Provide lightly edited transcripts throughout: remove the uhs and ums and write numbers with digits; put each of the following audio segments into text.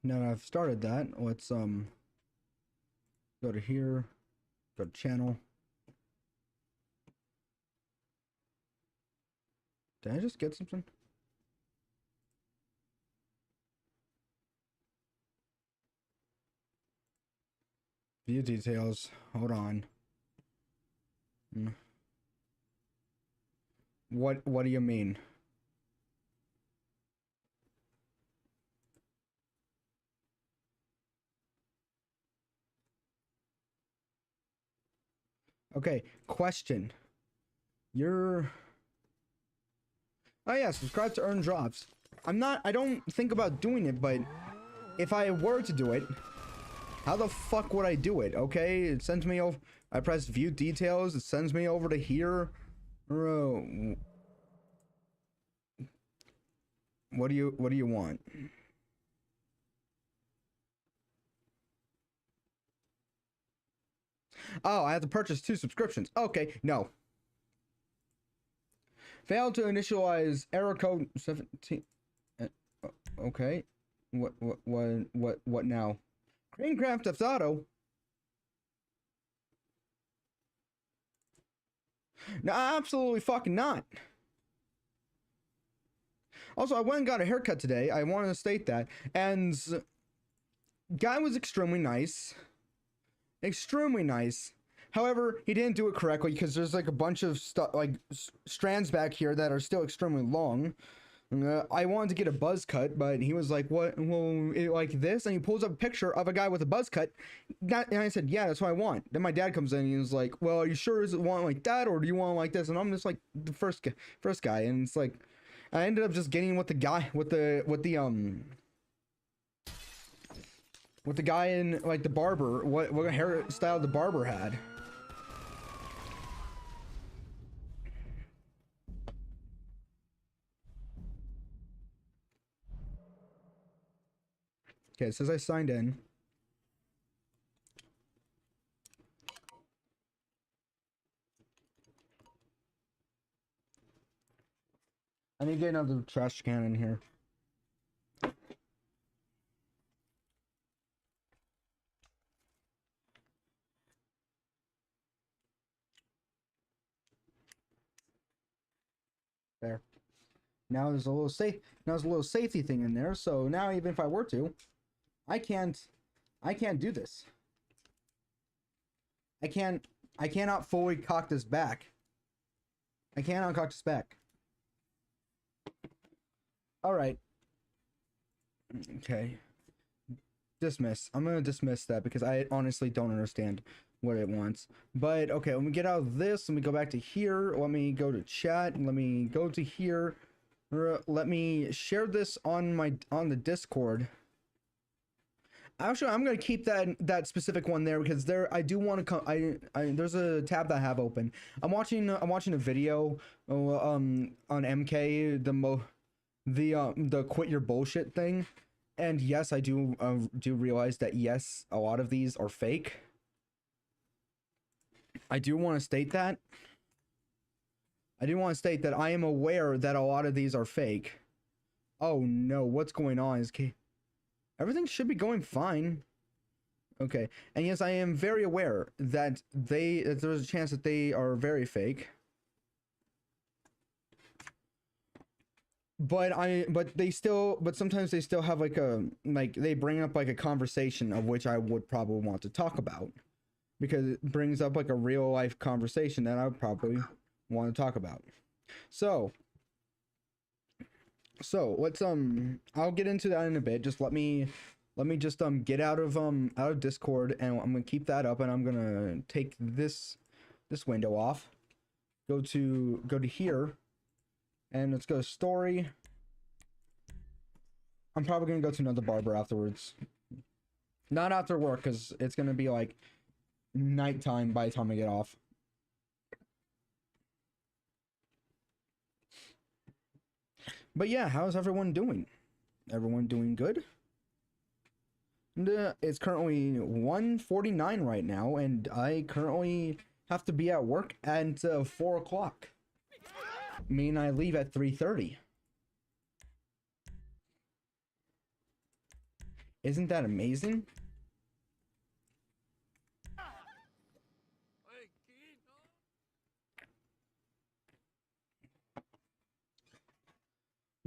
Now I've started that, let's go to here, go to channel. Did I just get something? View details. Hold on. What do you mean? Okay, question. You're... Oh yeah, subscribe to earn drops. I don't think about doing it, but if I were to do it, how the fuck would I do it? Okay, it sends me over. I press view details. It sends me over to here. What do you want? Oh, I have to purchase 2 subscriptions. Okay, no. Failed to initialize error code 17. Okay. What now? Green Grand Theft Auto? No, absolutely fucking not. Also, I went and got a haircut today. I wanted to state that. And guy was extremely nice. Extremely nice. However, he didn't do it correctly because there's like a bunch of stuff, like strands back here that are still extremely long. I wanted to get a buzz cut, but he was like, "What? Well, like this?" And he pulls up a picture of a guy with a buzz cut. And I said, "Yeah, that's what I want." Then my dad comes in and he's like, "Well, are you sure is it want like that, or do you want like this?" And I'm just like the first guy, and it's like, I ended up just getting with the guy with the guy in like the barber, what hairstyle the barber had. Okay, it says I signed in. I need to get another trash can in here. There. Now there's a little safety thing in there, so now even if I were to, I can't do this. I cannot fully cock this back. I cannot cock this back. Alright. Okay. Dismiss. I'm gonna dismiss that because I honestly don't understand what it wants. But okay, let me get out of this. Let me go back to here. Let me go to chat. Let me go to here. Let me share this on the Discord. Actually, I'm gonna keep that specific one there because there I do want to come. There's a tab that I have open. I'm watching a video on MK the quit your bullshit thing, and yes, I do realize that yes, a lot of these are fake. I do want to state that. I do want to state that I am aware that a lot of these are fake. Oh no, what's going on? Everything should be going fine. Okay, and yes, I am very aware that there's a chance that they are very fake. But sometimes they still have they bring up like a conversation of which I would probably want to talk about, because it brings up like a real life conversation that I would probably want to talk about. So let's I'll get into that in a bit. Just let me just get out of Discord, and I'm gonna keep that up, and I'm gonna take this window off. Go to here, and let's go to story. I'm probably gonna go to another barber afterwards. Not after work, because it's gonna be like nighttime by the time I get off. But yeah, how's everyone doing? Everyone doing good? And, it's currently 1:49 right now, and I currently have to be at work at 4 o'clock. I mean, I leave at 3:30. Isn't that amazing?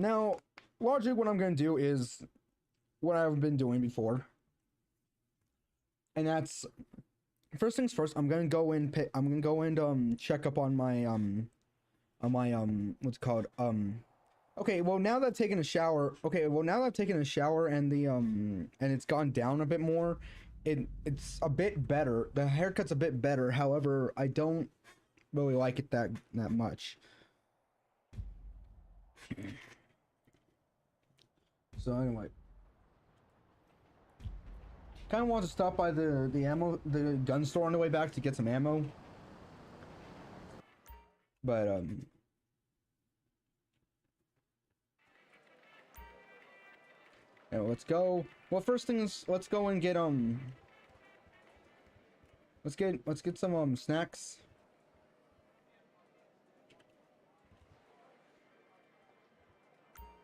Now, largely what I'm going to do is what I've been doing before. And that's first things first, I'm going to go and check up on my what's it called? Okay, well now that I've taken a shower, and the and it's gone down a bit more, it's a bit better. The haircut's a bit better. However, I don't really like it that much. So anyway, kind of want to stop by the gun store on the way back to get some ammo. But yeah, let's go. Well, first things, let's go and get let's get some snacks.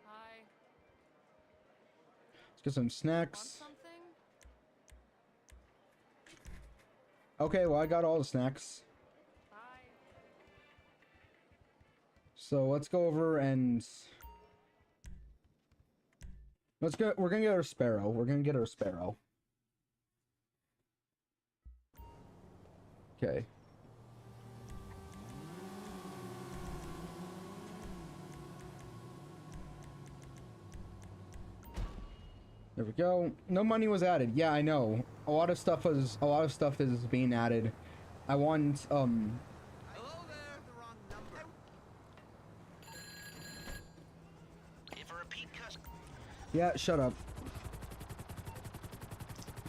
Hi. Let's get some snacks. Want something? Okay, well I got all the snacks. Bye. So let's go over and let's go. We're gonna get our sparrow. We're gonna get our sparrow. Okay. There we go. No money was added. Yeah, I know. A lot of stuff is being added. I want Hello there, the wrong number. If a repeat customer. Yeah, shut up.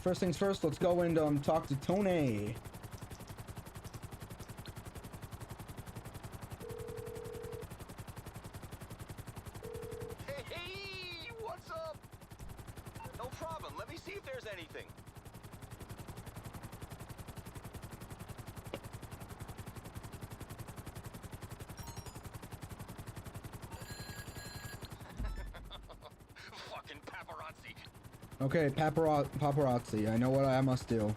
First things first, let's go and talk to Tony. Hey, what's up? No problem. Let me see if there's anything. Fucking paparazzi. Okay, paparazzi. I know what I must do.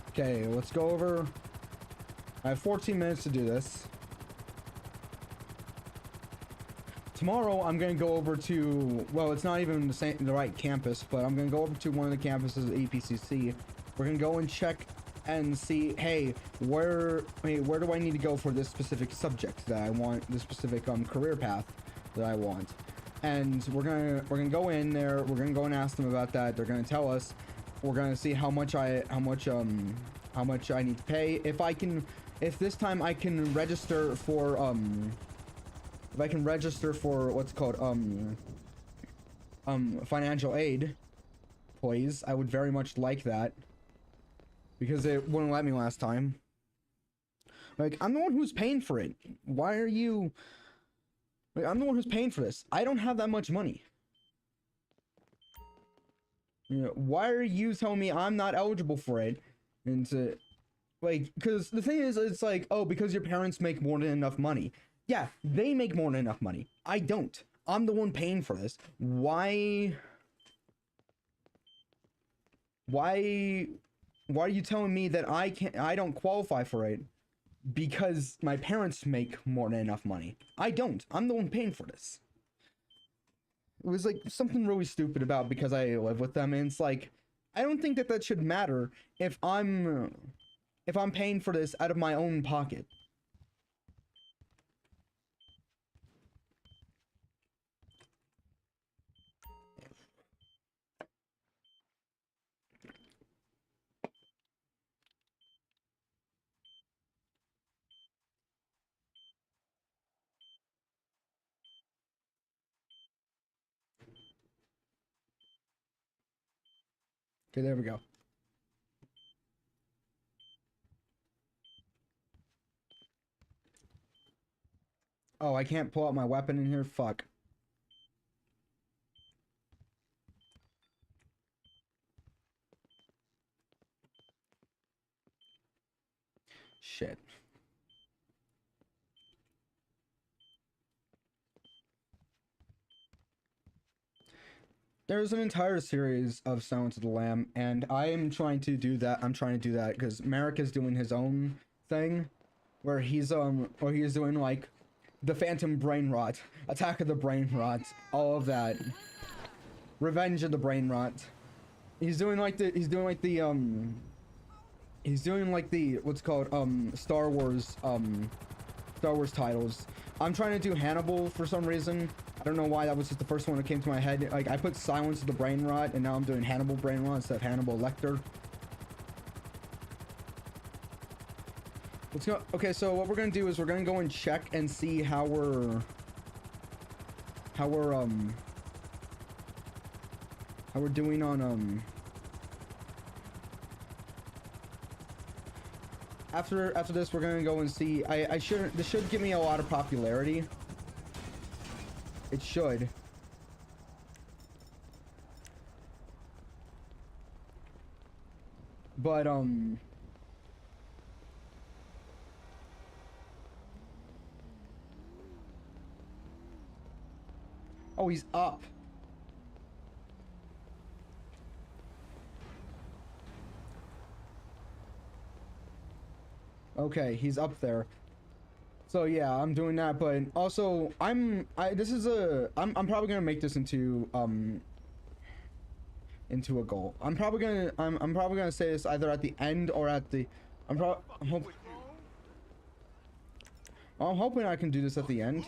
Okay, let's go over. I have 14 minutes to do this. Tomorrow, I'm gonna go over to, well, it's not even the right campus, but I'm gonna go over to one of the campuses at APCC. We're gonna go and check and see, hey, where do I need to go for this specific subject that I want, this specific career path that I want. And we're gonna go in there. We're gonna go and ask them about that. They're gonna tell us. We're gonna see how much I need to pay. If this time I can register for if I can register for what's called financial aid, please. I would very much like that, because it wouldn't let me last time. Like, I'm the one who's paying for it. Why are you? Like, I'm the one who's paying for this. I don't have that much money. You know, why are you telling me I'm not eligible for it? And to, like, because the thing is, it's like, oh, because your parents make more than enough money. Yeah, they make more than enough money. I don't. I'm the one paying for this. Why are you telling me that I don't qualify for it because my parents make more than enough money? I don't. I'm the one paying for this. It was like something really stupid about because I live with them, and it's like, I don't think that should matter if I'm paying for this out of my own pocket. Okay, there we go. Oh, I can't pull out my weapon in here? Fuck. Shit. There's an entire series of Silence of the Lamb, and I am trying to do that. I'm trying to do that because Merrick is doing his own thing, where he's doing like the Phantom Brain Rot, Attack of the Brain Rot, all of that, Revenge of the Brain Rot. He's doing like the what's called Star Wars titles. I'm trying to do Hannibal for some reason. I don't know why, that was just the first one that came to my head. Like, I put Silence of the Brain Rot, and now I'm doing Hannibal Brain Rot instead of Hannibal Lecter. Let's go. Okay, so what we're gonna do is we're gonna go and check and see how we're doing on after this. We're gonna go and see. This should give me a lot of popularity. It should. But oh, he's up. Okay, he's up there. So yeah, I'm doing that, but also I'm probably gonna make this into a goal. I'm probably gonna say this either at the end or at the I'm hoping I can do this at the end.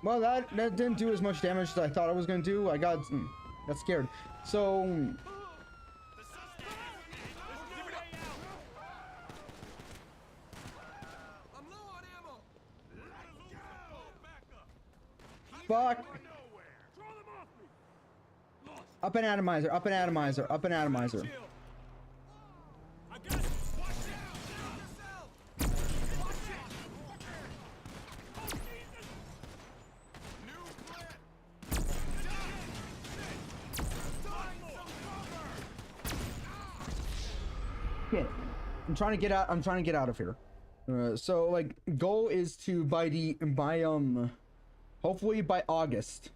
Well, that didn't do as much damage as I thought it was gonna do. I got scared. So fuck. Up an atomizer, up an atomizer, up an atomizer. I'm trying to get out of here. So like, goal is to hopefully by August,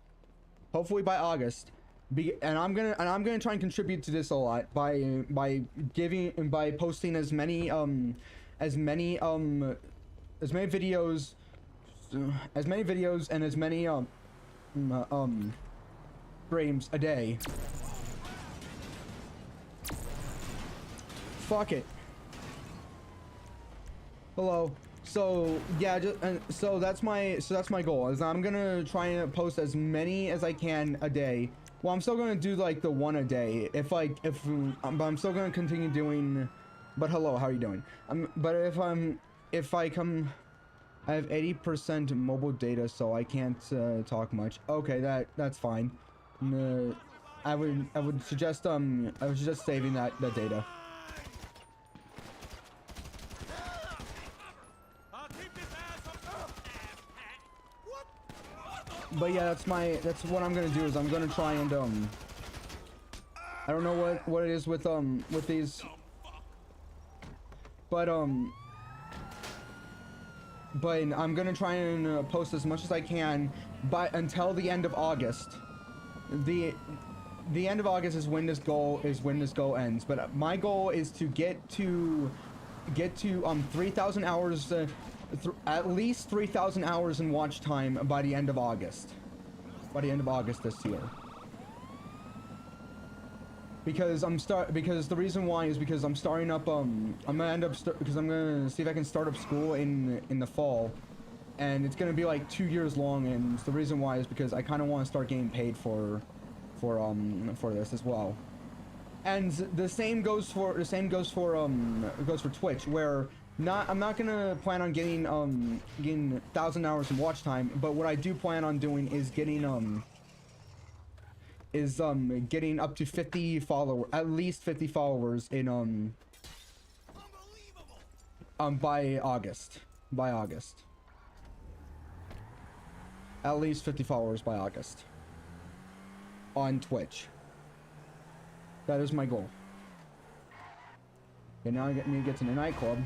and I'm gonna try and contribute to this a lot by posting as many videos and as many frames a day. Fuck it. Hello. So yeah, so that's my goal. Is I'm gonna try and post as many as I can a day. Well, I'm still gonna do like the one a day. But I'm still gonna continue doing. But hello, how are you doing? I have 80% mobile data, so I can't talk much. Okay, that's fine. I would suggest saving that data. But yeah, that's what I'm gonna do. Is I'm gonna try and I don't know what it is with these, but I'm gonna try and post as much as I can until the end of August. The end of August is when this goal ends. But my goal is to get to 3,000 hours. At least 3,000 hours in watch time by the end of August. By the end of August this year. Because the reason why is because I'm starting up I'm gonna see if I can start up school in the fall, and it's gonna be like 2 years long, and the reason why is because I kind of want to start getting paid for this as well. And the same goes for Twitch, where I'm not gonna plan on getting 1,000 hours of watch time, but what I do plan on doing is getting getting up to 50 follower, at least 50 followers in by August. By August. At least 50 followers by August. On Twitch. That is my goal. Okay, now I need to get to the nightclub.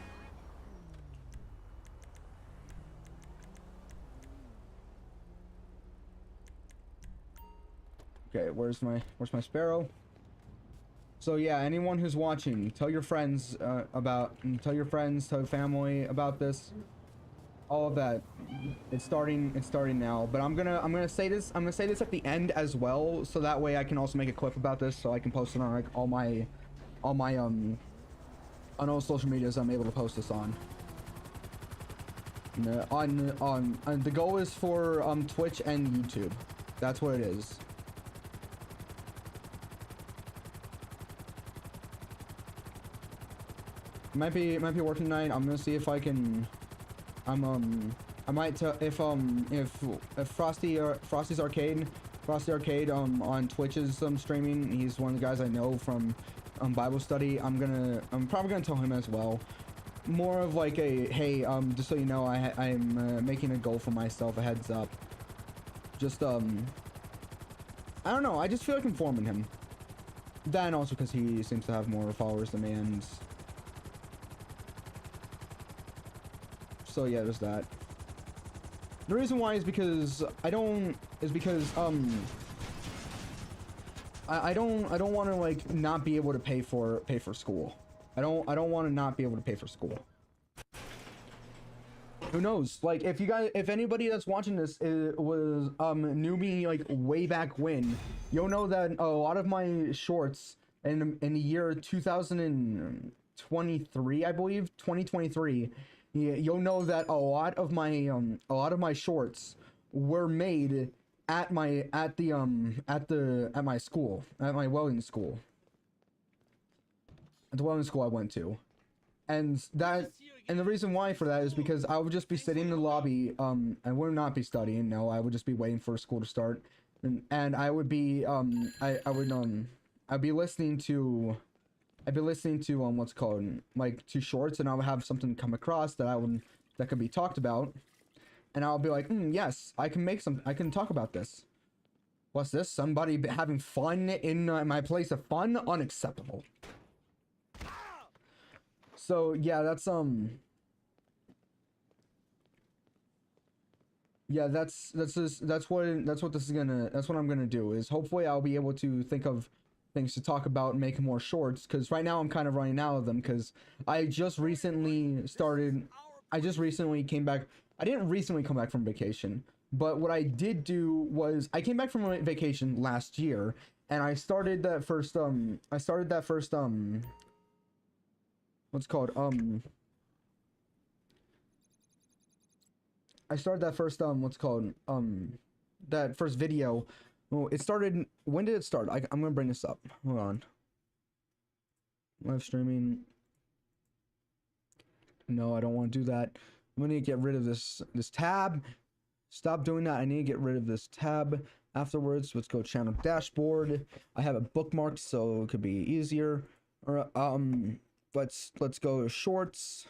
Okay, where's my sparrow? So yeah, anyone who's watching, tell your friends tell your friends, tell your family about this. All of that. It's starting now. But I'm gonna say this at the end as well, so that way I can also make a clip about this, so I can post it on like all my on all social medias I'm able to post this on. On the goal is for Twitch and YouTube. That's what it is. Might be working tonight. I'm gonna see if I can. I might tell if Frosty's Arcade on Twitch is streaming. He's one of the guys I know from Bible study. I'm probably gonna tell him as well. More of like a hey, just so you know, I'm making a goal for myself. A heads up. Just I don't know. I just feel like informing him. Then also because he seems to have more followers than me, and so yeah, there's that. The reason why is because I don't want to like not be able to pay for school. I don't want to not be able to pay for school. Who knows? Like if anybody that's watching this knew me like way back when, you'll know that a lot of my shorts in the year 2023, I believe, 2023. Yeah, you'll know that a lot of my shorts were made at my school, at my welding school. At the welding school I went to. And the reason why for that is because I would just be sitting in the lobby, I would not be studying, no, I would just be waiting for school to start. And I would be I'd be listening to what's called like to shorts, and I would have something come across that could be talked about, and I'll be like, yes, I can talk about this. What's this? Somebody having fun in my place of fun? Unacceptable. So yeah, that's yeah, that's what I'm gonna do, is hopefully I'll be able to think of things to talk about and make more shorts, because right now I'm kind of running out of them, because I just recently came back. I didn't recently come back from vacation, but what I did do was I came back from a vacation last year, and I started that first what's called I started that first that first video. Oh, it started. When did it start? I'm gonna bring this up. Hold on. Live streaming. No, I don't want to do that. I'm gonna get rid of this tab. Stop doing that. I need to get rid of this tab. Afterwards, let's go channel dashboard. I have it bookmarked, so it could be easier. Or let's go to shorts.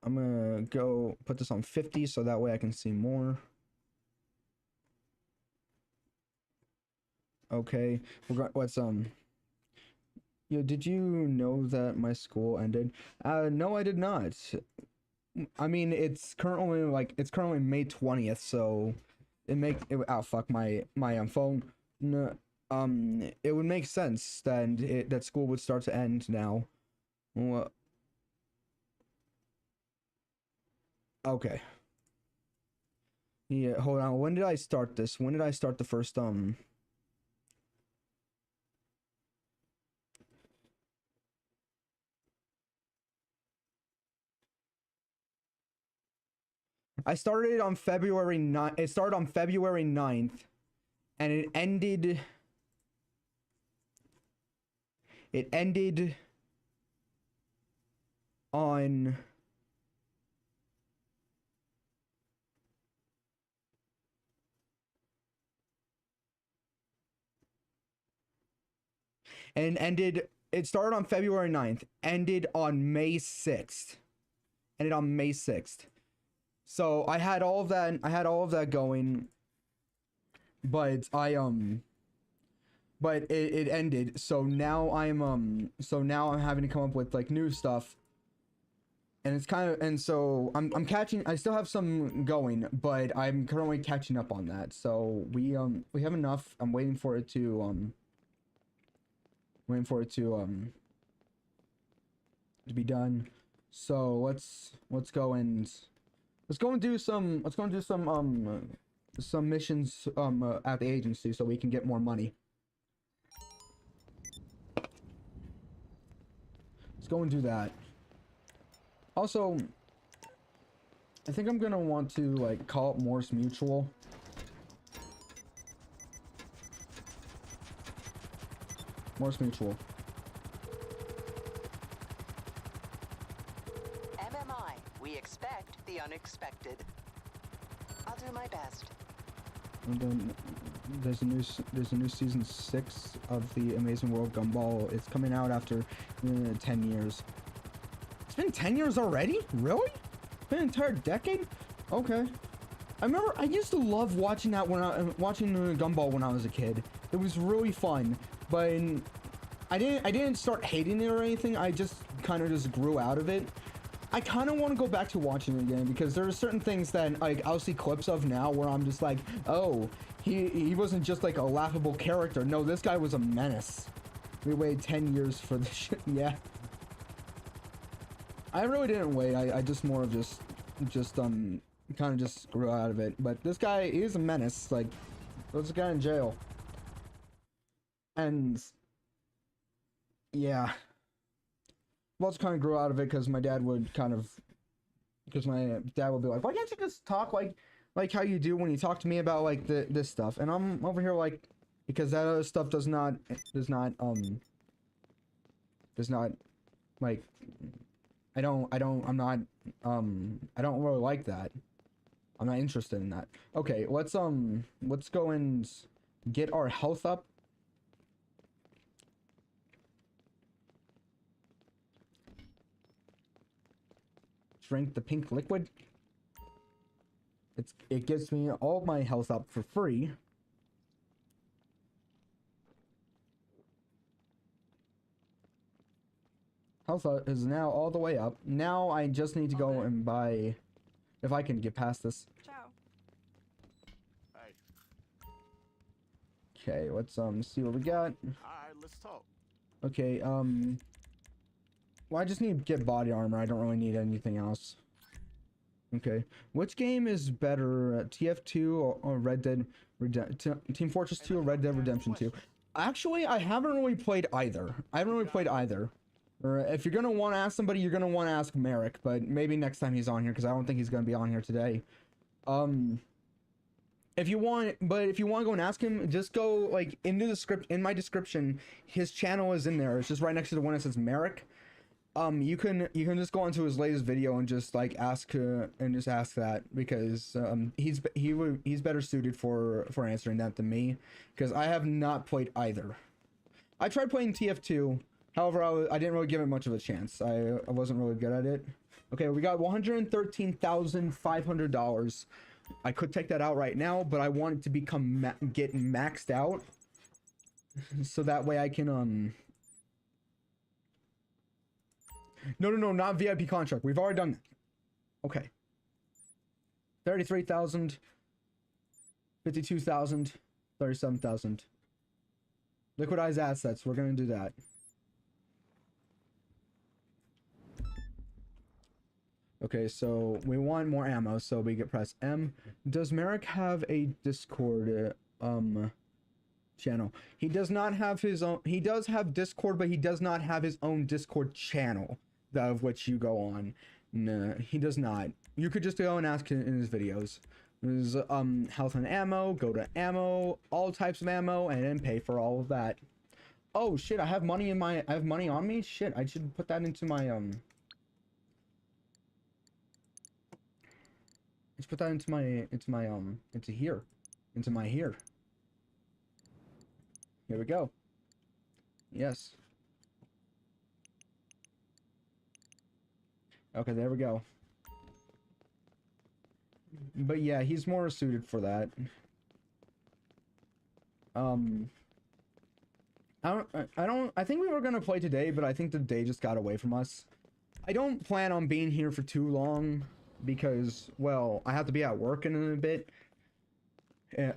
I'm gonna go put this on 50 so that way I can see more. Okay, what's yo, did you know that my school ended? No, I did not. I mean, it's currently May 20th, so oh fuck my phone. No, it would make sense that that school would start to end now. Well, okay. Yeah, hold on. When did I start this? When did I start the first I started on February 9th. It started on February 9th, and it ended on and ended it started on February 9th, ended on May 6th. Ended on May 6th. So I had all of that going, but it ended. So now I'm having to come up with like new stuff. And it's kind of, and so I'm catching, I still have some going, but I'm currently catching up on that. So we have enough. I'm waiting for it to be done. So let's go and do some missions at the agency so we can get more money. Let's go and do that. Also, I think I'm gonna want to like call up Morse Mutual. Morse Mutual. MMI, we expect the unexpected. I'll do my best. And then there's a new season 6 of the Amazing World Gumball. It's coming out after 10 years. It's been 10 years already? Really? It's been an entire decade? Okay. I remember I used to love watching that watching Gumball when I was a kid. It was really fun, but I didn't start hating it or anything. I just kind of just grew out of it. I kind of want to go back to watching it again because there are certain things that like I'll see clips of now where I'm just like, oh, he wasn't just like a laughable character. No, this guy was a menace. We waited 10 years for this shit. Yeah. I really didn't wait. I just more of just kind of just grew out of it. But this guy is a menace. Like, there's a guy in jail. And yeah. Well, it's kind of grew out of it because my dad would be like, why can't you just talk like how you do when you talk to me about like this stuff? And I'm over here like, because that other stuff does not like, I don't really like that. I'm not interested in that. Okay, let's go and get our health up. Drink the pink liquid. It gives me all my health up for free. Health is now all the way up. Now I just need to go and buy, if I can get past this. Ciao. Okay, let's see what we got. Alright, let's talk. Okay, well, I just need to get body armor. I don't really need anything else. Okay, which game is better, TF2 or Red Dead Team Fortress 2 or Red Dead Redemption 2? Actually, I haven't really played either. Or if you're gonna want to ask somebody, you're gonna want to ask Merrick, but maybe next time he's on here because I don't think he's gonna be on here today. If you want to go and ask him, just go like into the script in my description. His channel is in there. It's just right next to the one that says Merrick. You can just go onto his latest video and just like ask that because he's better suited for answering that than me because I have not played either. I tried playing TF2. However, I didn't really give it much of a chance. I wasn't really good at it. Okay, we got $113,500. I could take that out right now, but I want it to become get maxed out, so that way I can No, not VIP contract. We've already done that. Okay. 33,000, 52,000, 37,000. Liquidize assets. We're gonna do that. Okay, so we want more ammo, so we get press M. Does Merrick have a Discord channel? He does not have his own. He does have Discord, but he does not have his own Discord channel, of which you go on. No, he does not. You could just go and ask him in his videos. There's health and ammo. Go to ammo, all types of ammo, and then pay for all of that. Oh shit! I have money on me. Shit! I should put that into my Let's put that into my into here. Into my here. Here we go. Yes. Okay, there we go. But yeah, he's more suited for that. I think we were gonna play today, but I think the day just got away from us. I don't plan on being here for too long because, well, I have to be at work in a bit.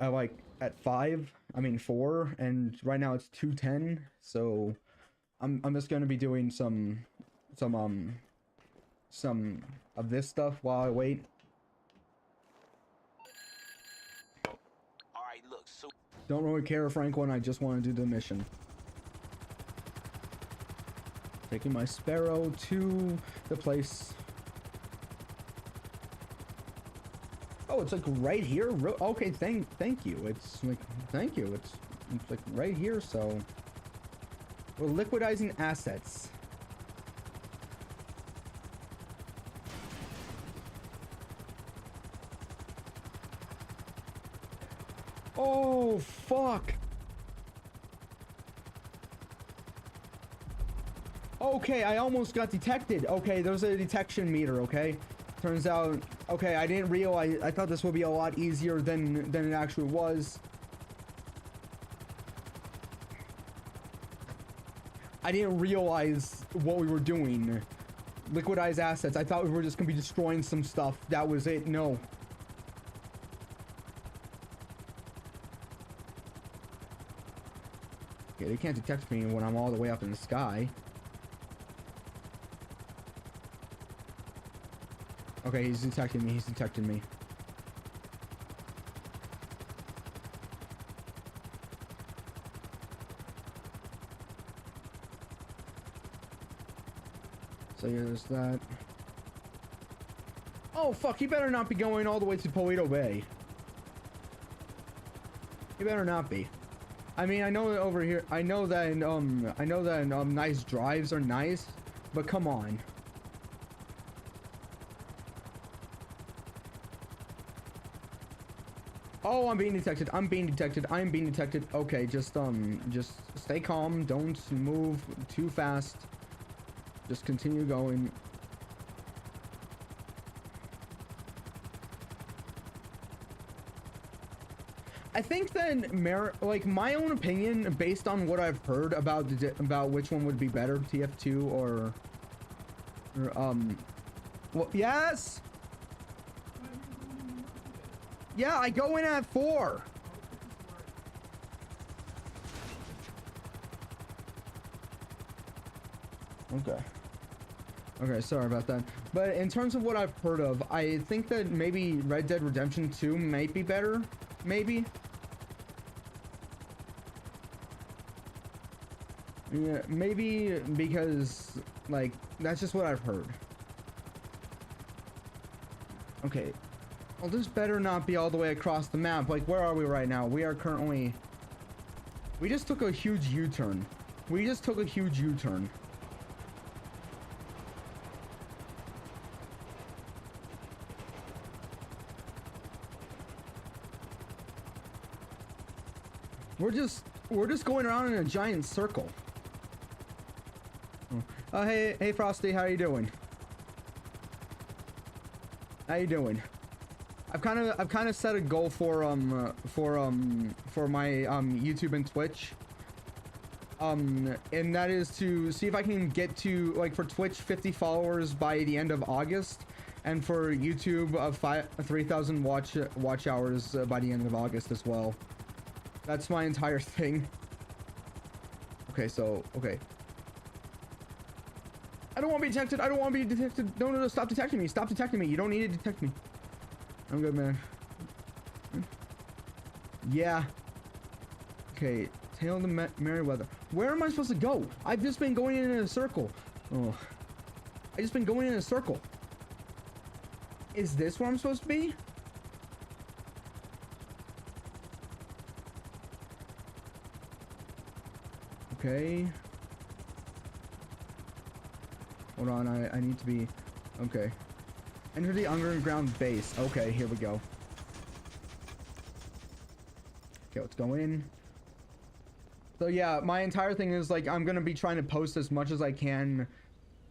Like at 4, and right now it's 2:10, so I'm just gonna be doing some of this stuff while I wait. All right, look, so Don't really care, Franklin. I just want to do the mission. Taking my Sparrow to the place. Oh, it's like right here. Okay, thank you. It's like thank you. It's like right here. So we're liquidizing assets. Oh fuck. Okay, I almost got detected. Okay, there's a detection meter, okay? Turns out, okay, I didn't realize, I thought this would be a lot easier than it actually was. I didn't realize what we were doing. Liquidize assets. I thought we were just gonna be destroying some stuff. That was it. No. Okay, they can't detect me when I'm all the way up in the sky. Okay, he's detecting me. He's detecting me. So yeah, there's that. Oh fuck! He better not be going all the way to Polito Bay. He better not be. I mean, I know that over here. I know that nice drives are nice, but come on. Oh, I'm being detected. I'm being detected. I'm being detected. Okay, just stay calm. Don't move too fast. Just continue going. I think that like my own opinion, based on what I've heard about about which one would be better, TF2 or well, yes. Yeah, I go in at 4. Okay. Okay, sorry about that. But in terms of what I've heard of, I think that maybe Red Dead Redemption 2 might be better. Maybe. Yeah, maybe because, like, that's just what I've heard. Okay. Well, this better not be all the way across the map. Like, where are we right now? We are currently... We just took a huge U-turn. We just took a huge U-turn. We're just going around in a giant circle. Oh, hey Frosty, how you doing? How you doing? I've kind of set a goal for my YouTube and Twitch. And that is to see if I can get to, like, for Twitch 50 followers by the end of August, and for YouTube 3,000 watch hours by the end of August as well. That's my entire thing. Okay, so okay. I don't want to be detected. I don't want to be detected. No, stop detecting me. Stop detecting me. You don't need to detect me. I'm good, man. Yeah. Okay, Tail the Merryweather. Where am I supposed to go? I've just been going in a circle. Oh. I've just been going in a circle. Is this where I'm supposed to be? Okay. Hold on, I need to be... Okay. Enter the underground base. Okay, here we go. Okay, let's go in. So yeah, my entire thing is like I'm gonna be trying to post as much as I can.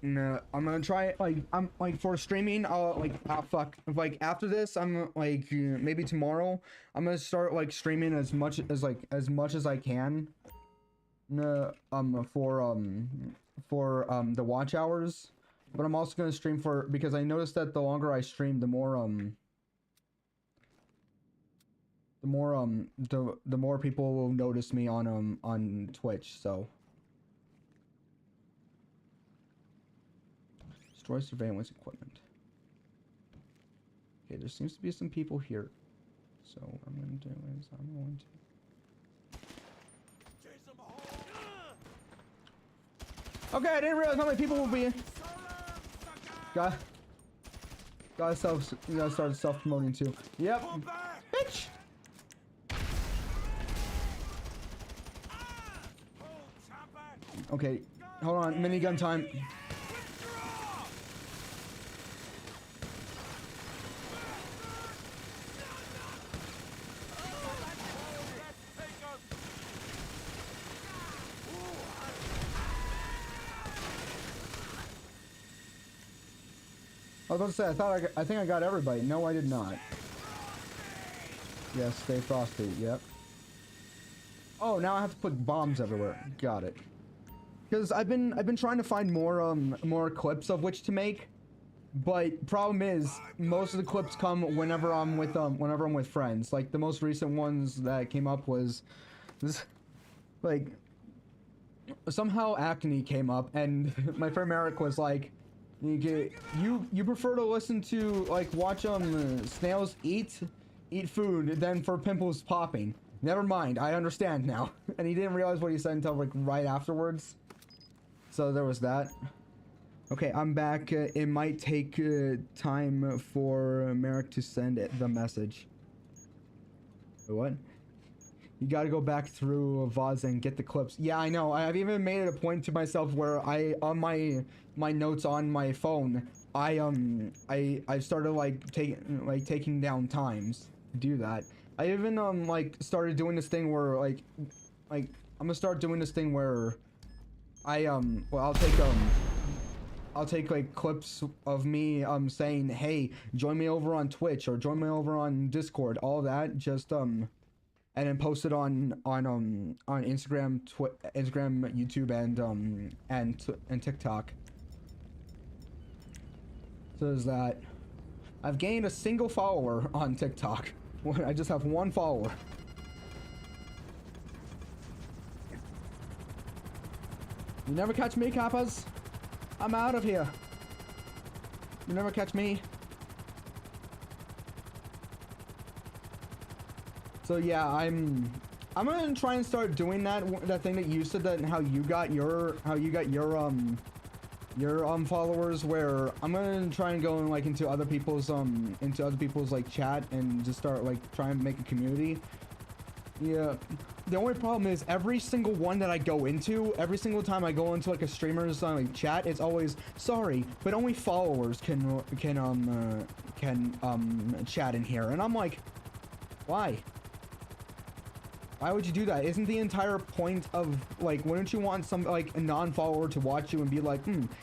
No, I'm gonna try like I'm like for streaming. I'll like fuck. Like after this, I'm like maybe tomorrow. I'm gonna start like streaming as much as I can. No, for the watch hours. But I'm also gonna stream for because I noticed that the longer I stream, the more the more people will notice me on Twitch. So destroy surveillance equipment. Okay, there seems to be some people here. So what I'm gonna do is I'm going to okay, I didn't realize how many people will be in. Got started self-promoting too. Yep. Bitch. Okay, hold on, minigun time. I was about to say, I think I got everybody. No, I did not. Yes, stay frosty. Yep. Oh, now I have to put bombs everywhere. Got it. Because I've been trying to find more clips of which to make, but problem is most of the clips come whenever I'm with friends. Like the most recent ones that came up was this, like somehow acne came up, and my friend Merrick was like, you prefer to listen to like watch snails eat food than for pimples popping. Never mind, I understand now. And he didn't realize what he said until like right afterwards. So there was that. Okay, I'm back. It might take time for Merrick to send the message. What? You gotta go back through VODs and get the clips. Yeah, I know. I've even made it a point to myself where on my notes on my phone, I started like taking down times to do that. I even like started doing this thing where like I'm gonna start doing this thing where well I'll take like clips of me saying, hey, join me over on Twitch or join me over on Discord, all that, just and then post it on Instagram, YouTube, and TikTok. So there's that. I've gained a single follower on TikTok. I just have one follower. You never catch me, Kappas. I'm out of here. You never catch me. So yeah, I'm gonna try and start doing that thing that you said, that how you got your followers, where I'm gonna try and go like into other people's like chat and just start like trying to make a community. Yeah. The only problem is every single one that I go into, every single time I go into like a streamer's like chat, it's always sorry, but only followers can chat in here, and I'm like, why? Why would you do that? Isn't the entire point of like, wouldn't you want some like a non-follower to watch you and be like,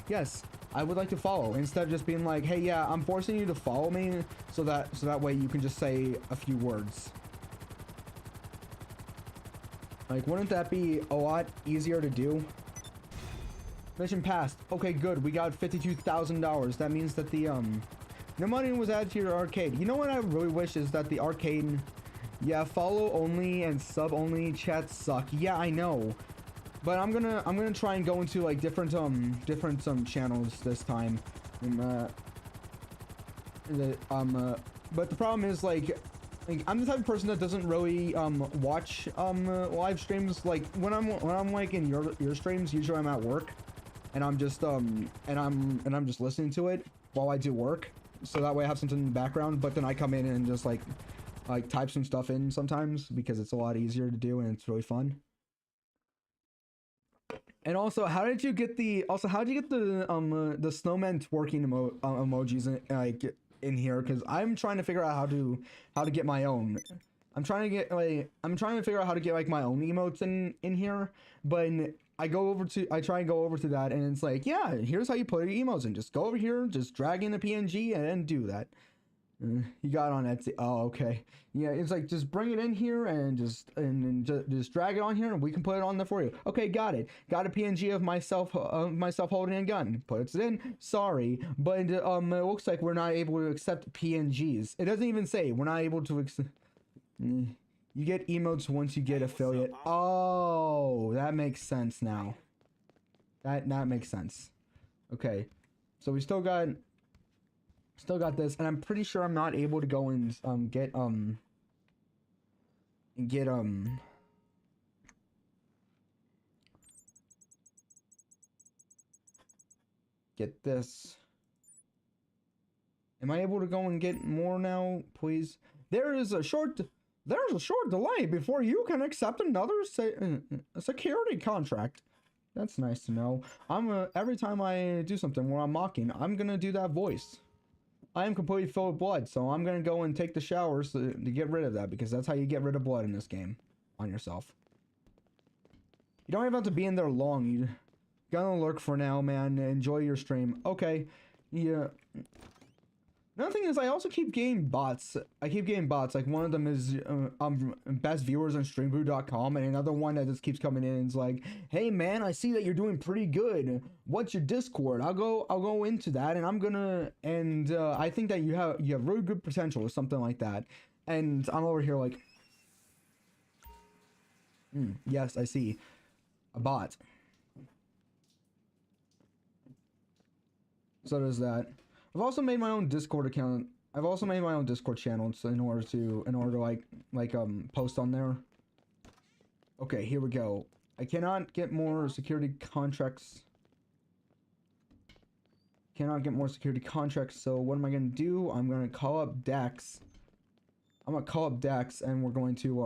yes, I would like to follow, instead of just being like, hey, yeah, I'm forcing you to follow me so that way you can just say a few words. Like, wouldn't that be a lot easier to do? Mission passed. Okay, good. We got $52,000. That means that the no money was added to your arcade. You know what I really wish is that the arcade, yeah, follow only and sub only chats suck. Yeah, I know. But I'm gonna try and go into like different channels this time. But the problem is like I'm the type of person that doesn't really watch live streams. Like when I'm like in your streams, usually I'm at work, and I'm just just listening to it while I do work, so that way I have something in the background. But then I come in and just like type some stuff in sometimes because it's a lot easier to do and it's really fun. And also, how did you get the snowman twerking emojis like in here because I'm trying to figure out how to get my own. I'm trying to figure out how to get like my own emotes in here, but I try and go over to that, and it's like, yeah, here's how you put your emotes in. Just go over here, just drag in a PNG, and then do that. You got it on Etsy. Oh, okay. Yeah, it's like just bring it in here and just drag it on here, and we can put it on there for you. Okay, got it. Got a PNG of myself holding a gun. Puts it in. Sorry, but it looks like we're not able to accept PNGs. It doesn't even say we're not able to accept. You get emotes once you get affiliate. Oh, that makes sense now. That makes sense. Okay, so we still got this, and I'm pretty sure I'm not able to go and get this. Am I able to go and get more now, please? There's a short delay before you can accept another security contract. That's nice to know. Every time I do something where I'm mocking, I'm gonna do that voice. I am completely full of blood, so I'm gonna go and take the showers to get rid of that, because that's how you get rid of blood in this game on yourself. You don't even have to be in there long. You gonna lurk for now, man. Enjoy your stream. Okay, yeah. Another thing is, I also keep getting bots. I keep getting bots. Like, one of them is best viewers on streambrew.com, and another one that just keeps coming in and is like, hey man, I see that you're doing pretty good. What's your Discord? I'll go into that, and I'm gonna, and I think that you have really good potential or something like that. And I'm over here like, yes, I see a bot. So there's that. I've also made my own Discord account. I've also made my own Discord channel in order to like post on there. Okay, here we go. I cannot get more security contracts. Cannot get more security contracts. So what am I gonna do? I'm gonna call up Dax. I'm gonna call up Dax, and we're going to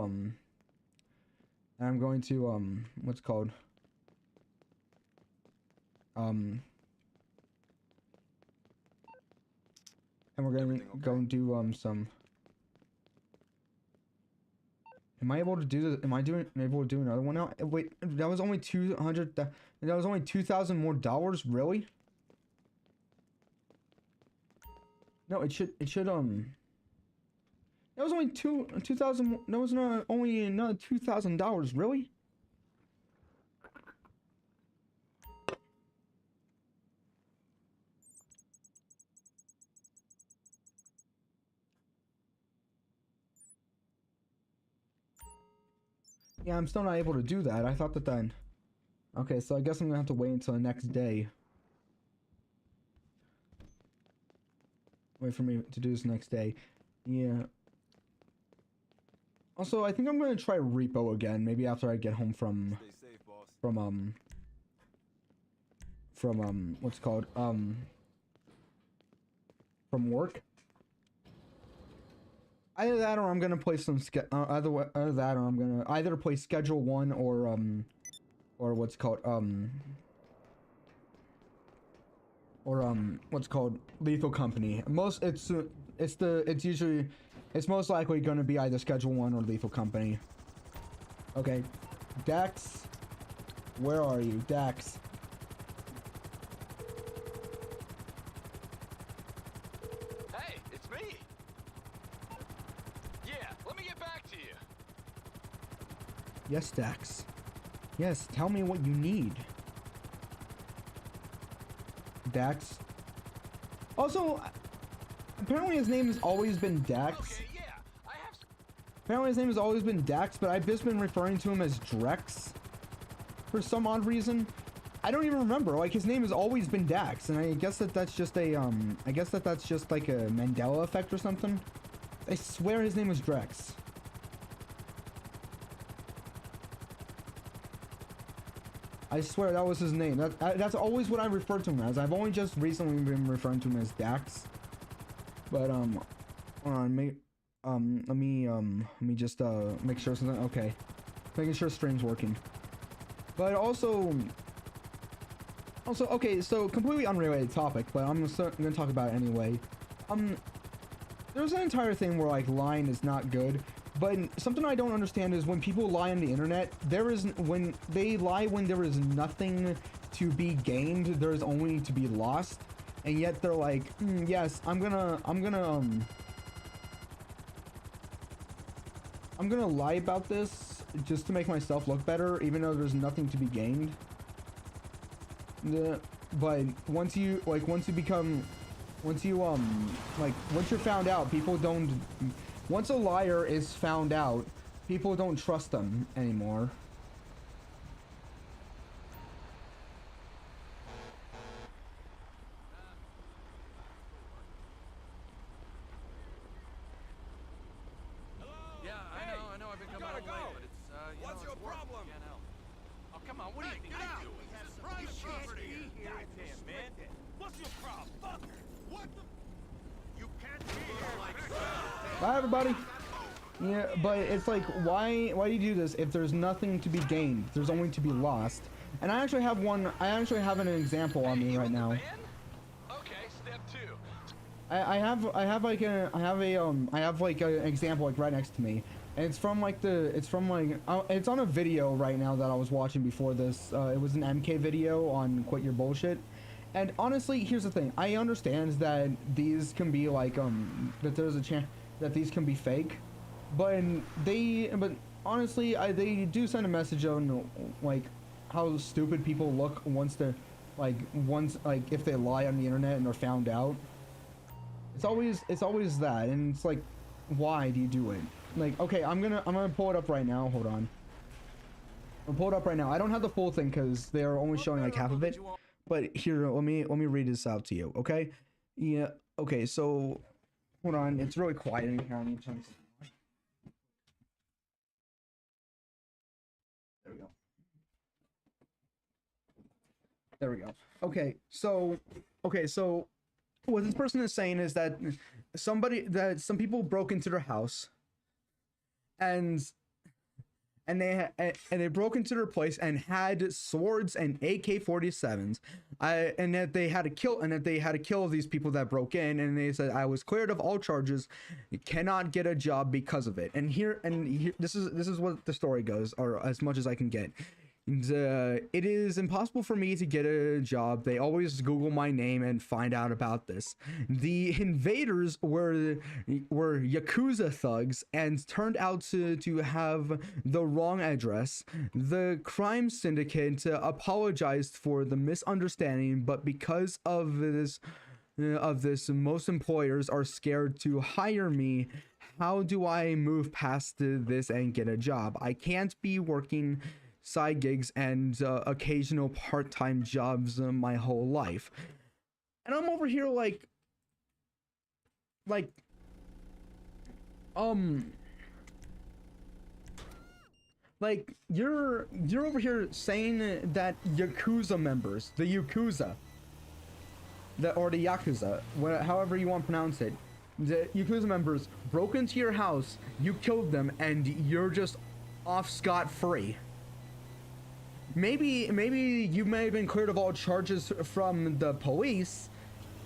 I'm going to what's it called? And we're gonna go and do some. Am I able to do this? Am I able to do another one now? Wait, that was only 200. That was only $2,000 more dollars. Really? No, it should That was only 2,000. That was not only another $2,000. Really? Yeah, I'm still not able to do that. I thought that then. Okay, so I guess I'm gonna have to wait until the next day. Wait for me to do this next day. Yeah. Also, I think I'm gonna try repo again. Maybe after I get home from what's it called? From work. Either that, or I'm gonna play some either that, or I'm gonna either play Schedule 1 or what's it called what's called Lethal Company. It's most likely gonna be either Schedule 1 or Lethal Company. Okay, Dax, where are you, Dax? Yes, Dax. Yes, tell me what you need. Dax. Also, apparently his name has always been Dax. Okay, yeah, Apparently his name has always been Dax, but I've just been referring to him as Drex for some odd reason. I don't even remember. Like, his name has always been Dax, and I guess that's just a I guess that's just like a Mandela effect or something. I swear his name was Drex. I swear that was his name. That's always what I refer to him as. I've only just recently been referring to him as Dax. But hold on, let me just make sure something. Okay, making sure stream's working. But also, okay. So completely unrelated topic, but I'm gonna talk about it anyway. there's an entire thing where like lying is not good, but something I don't understand is when people lie on the internet, when they lie when there is nothing to be gained, there's only to be lost, and yet they're like, yes, I'm gonna lie about this just to make myself look better, even though there's nothing to be gained. But once you're found out, people don't, once a liar is found out, people don't trust them anymore. Yeah, I know, I've been coming out late, but it's, what's your problem? Can't help. Oh, come on, what do you think you're doing? This is private property. Goddamn, man. What's your problem? Fuck. What the? You can't be here like that. Bye, everybody. Yeah, but it's like, why do you do this if there's nothing to be gained? There's only to be lost. And I actually have an example on me right now. Okay, step 2. I have an example like right next to me, and it's on a video right now that I was watching before this. It was an MK video on Quit Your Bullshit. And honestly, here's the thing. I understand that these can be like that there's a chance that these can be fake, but honestly, they do send a message on like how stupid people look once if they lie on the internet and they're found out. It's always that, and it's like, why do you do it? Like, okay, I'm gonna pull it up right now. Hold on. I'll pull it up right now. I don't have the full thing because they are only showing like half of it. But here, let me read this out to you, okay? Yeah. Okay. So, hold on. It's really quiet in here. I need to turn this. There we go. There we go. Okay. So what this person is saying is that some people broke into their house, and they broke into their place and had swords and AK-47s, and that they had to kill these people that broke in, and they said, I was cleared of all charges, cannot get a job because of it. And here this is what the story goes, or as much as I can get. It is impossible for me to get a job. They always Google my name and find out about this. The invaders were Yakuza thugs and turned out to have the wrong address. The crime syndicate apologized for the misunderstanding, but because of this, most employers are scared to hire me. How do I move past this and get a job? I can't be working side gigs and occasional part-time jobs my whole life. And I'm over here like you're over here saying that Yakuza members, the Yakuza, or the Yakuza, however you want to pronounce it, the Yakuza members broke into your house, you killed them, and you're just off scot-free. Maybe you may have been cleared of all charges from the police,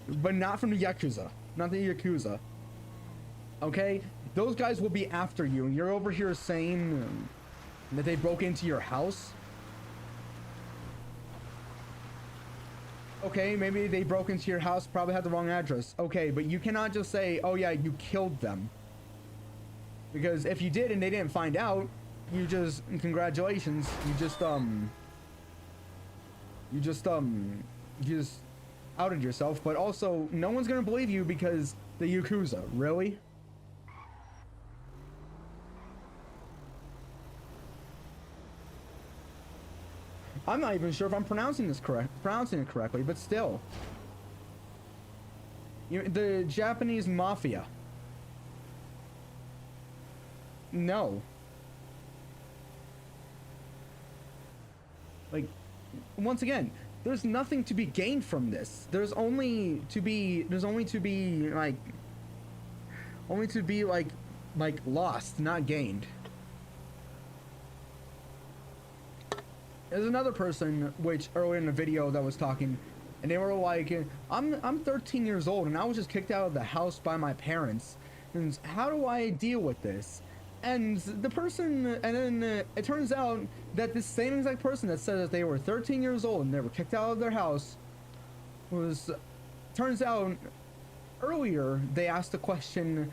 but not from the Yakuza. Not the Yakuza. Okay? Those guys will be after you, and you're over here saying that they broke into your house? Okay, maybe they broke into your house, probably had the wrong address. Okay, but you cannot just say, oh yeah, you killed them. Because if you did and they didn't find out, congratulations, you just outed yourself. But also, no one's gonna believe you because the Yakuza, really? I'm not even sure if I'm pronouncing it correctly, but still. The Japanese mafia. No. Like, once again, there's nothing to be gained from this. There's only to be lost, not gained. There's another person which earlier in the video that was talking, and they were like, I'm 13 years old and I was just kicked out of the house by my parents And how do I deal with this? And the person, and then it turns out that this same exact person that said that they were 13 years old and they were kicked out of their house turns out earlier they asked a question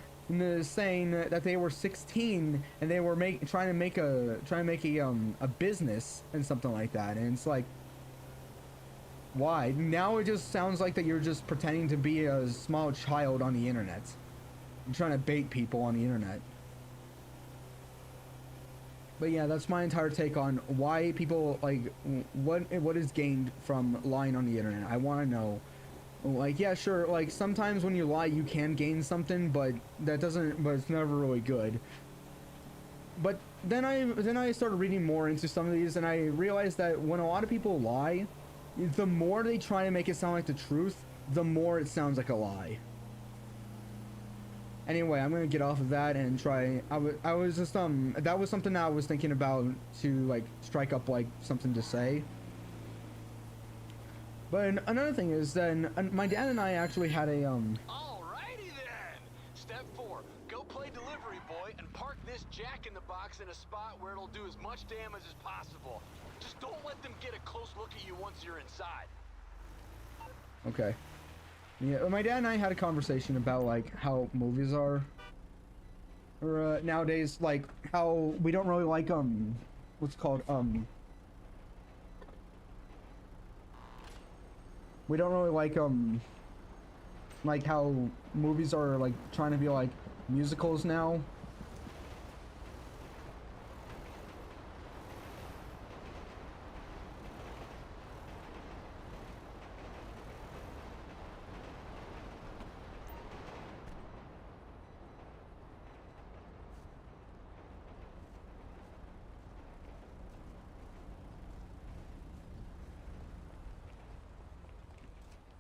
saying that they were 16 and they were trying to make a business and something like that. And it's like, why? Now it just sounds like that you're just pretending to be a small child on the internet. You're trying to bait people on the internet. But yeah, that's my entire take on why people, like, what is gained from lying on the internet. I want to know. Like, yeah, sure, like, sometimes when you lie, you can gain something, but but it's never really good. But then I started reading more into some of these, and I realized that when a lot of people lie, the more they try to make it sound like the truth, the more it sounds like a lie. Anyway, I'm gonna get off of that and try. I was just that was something that I was thinking about to like strike up like something to say. But another thing is then my dad and I actually had a Alrighty then. Step 4: go play delivery boy and park this jack-in-the-box in a spot where it'll do as much damage as possible. Just don't let them get a close look at you once you're inside. Okay. Yeah, my dad and I had a conversation about like how movies are, or nowadays, like how we don't really like what's it called we don't really like how movies are like trying to be like musicals now.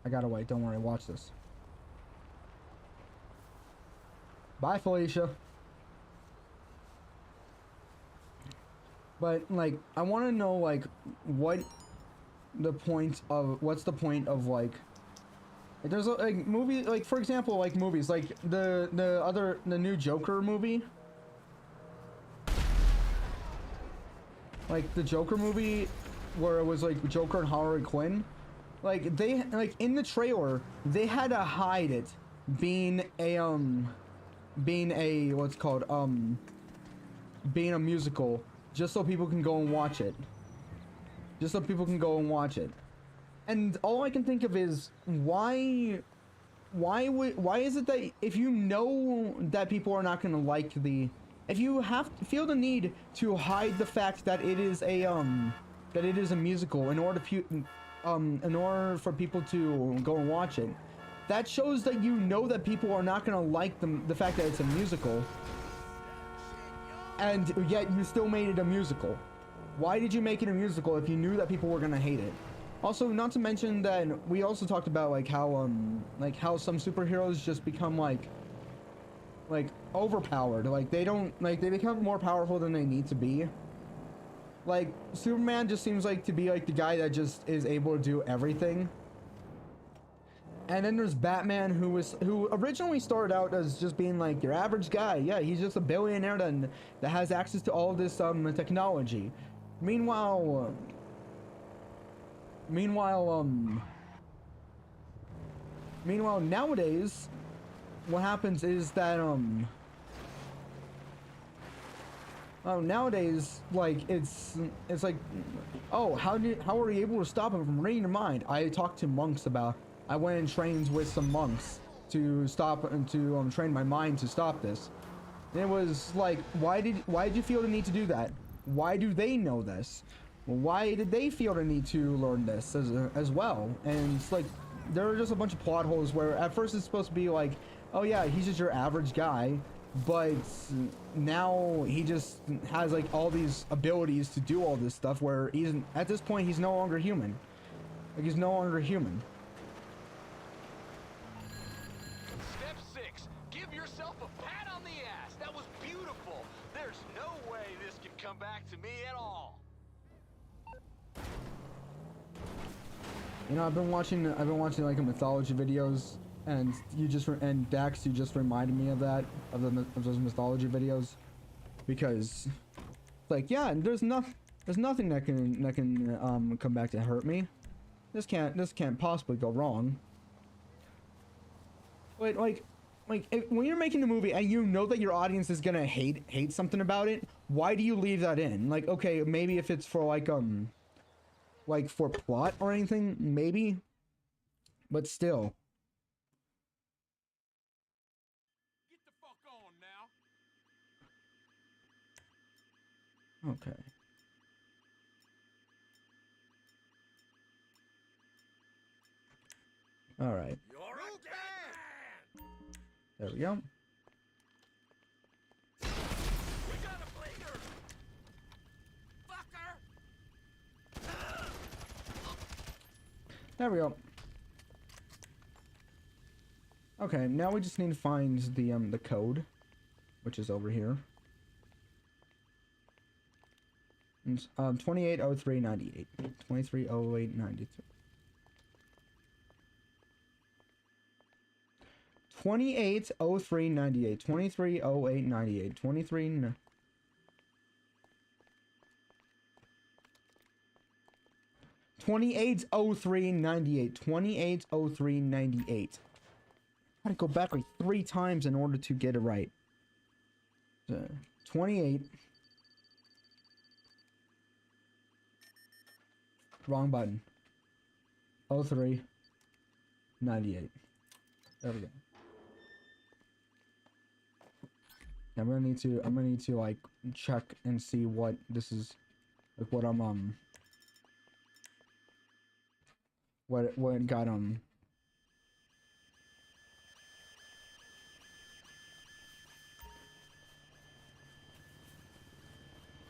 I gotta wait, don't worry, watch this. Bye, Felicia. But, like, I want to know, like, what's the point of, like, there's a like, movie, like, for example, like, movies, like, the new Joker movie. Like, the Joker movie, where it was, like, Joker and Harley Quinn. Like, they, like, in the trailer, they had to hide it being a, what's it called, being a musical, just so people can go and watch it. Just so people can go and watch it. And all I can think of is, why is it that if you know that people are not gonna like if you feel the need to hide the fact that it is a musical in order for people to go and watch it, that shows that you know that people are not gonna like the fact that it's a musical, and yet you still made it a musical. Why did you make it a musical if you knew that people were gonna hate it? Also, not to mention that we also talked about like how some superheroes just become like overpowered. Like they become more powerful than they need to be. Like, Superman just seems like to be like the guy that just is able to do everything. And then there's Batman, who originally started out as just being like your average guy. Yeah, he's just a billionaire that has access to all this technology. Meanwhile nowadays, what happens is that nowadays, like, it's like, oh, how were you able to stop him from reading your mind? I talked to monks I went and trained with some monks to train my mind to stop this. And it was like, why did you feel the need to do that? Why do they know this? Why did they feel the need to learn this as well? And it's like, there are just a bunch of plot holes where at first it's supposed to be like, oh yeah, he's just your average guy. But now he just has like all these abilities to do all this stuff where at this point he's no longer human. Like, he's no longer human. Step 6: give yourself a pat on the ass. That was beautiful. There's no way this can come back to me at all. You know, I've been watching like mythology videos, And and Dax, you just reminded me of that, of those mythology videos, because, like, yeah, there's nothing that can come back to hurt me. This can't possibly go wrong. But like when you're making a movie and you know that your audience is gonna hate something about it, why do you leave that in? Like, okay, maybe if it's for like for plot or anything, maybe, but still. Get the fuck on now. Okay. All right. You're a dead man. There we go. We got a bleeder. Fucker. There we go. Okay, now we just need to find the code, which is over here. It's 280398. 230893. 280398. 230898. 23. 280398. 280398. I had to go back like 3 times in order to get it right. 28. Wrong button. 03. 98. There we go. I'm gonna need to like check and see what this is, like what I'm what got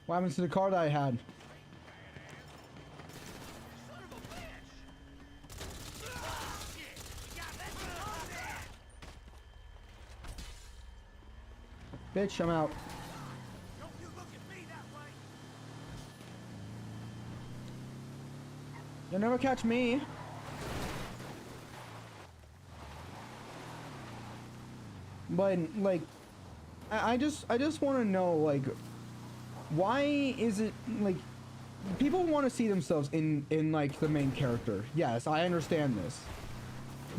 what happens to the car that I had? Bitch, I'm out. Don't you look at me that way. You'll never catch me. But like, I just want to know, like, why is it like people want to see themselves in like the main character? Yes, I understand this.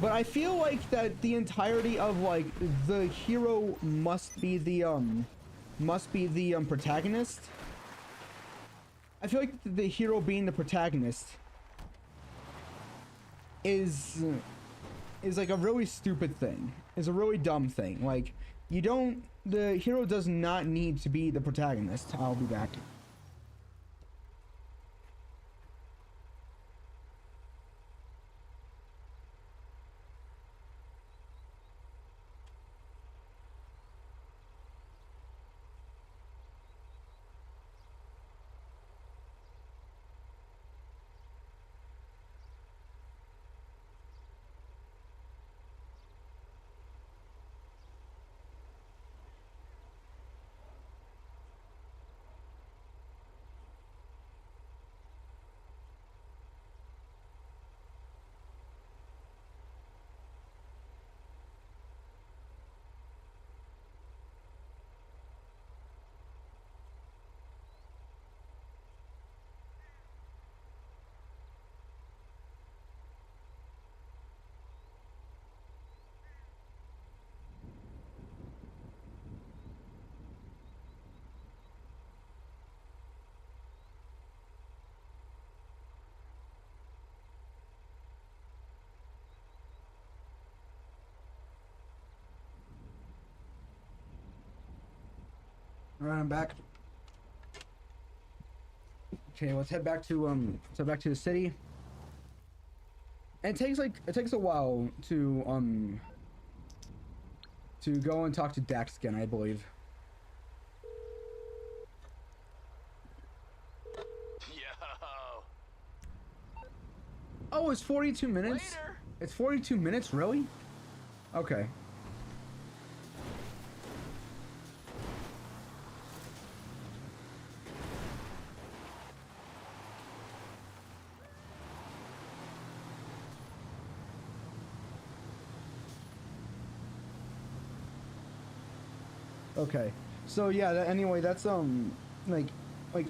But I feel like that the entirety of like the hero must be the protagonist. I feel like the hero being the protagonist is like a really stupid thing. Is a really dumb thing. Like, the hero does not need to be the protagonist. I'll be back. All right, I'm back. Okay, let's head back to the city. And it takes a while to go and talk to Dax again, I believe. Yo. Oh, it's 42 minutes? Later. It's 42 minutes, really? Okay. Okay. So yeah, anyway, that's like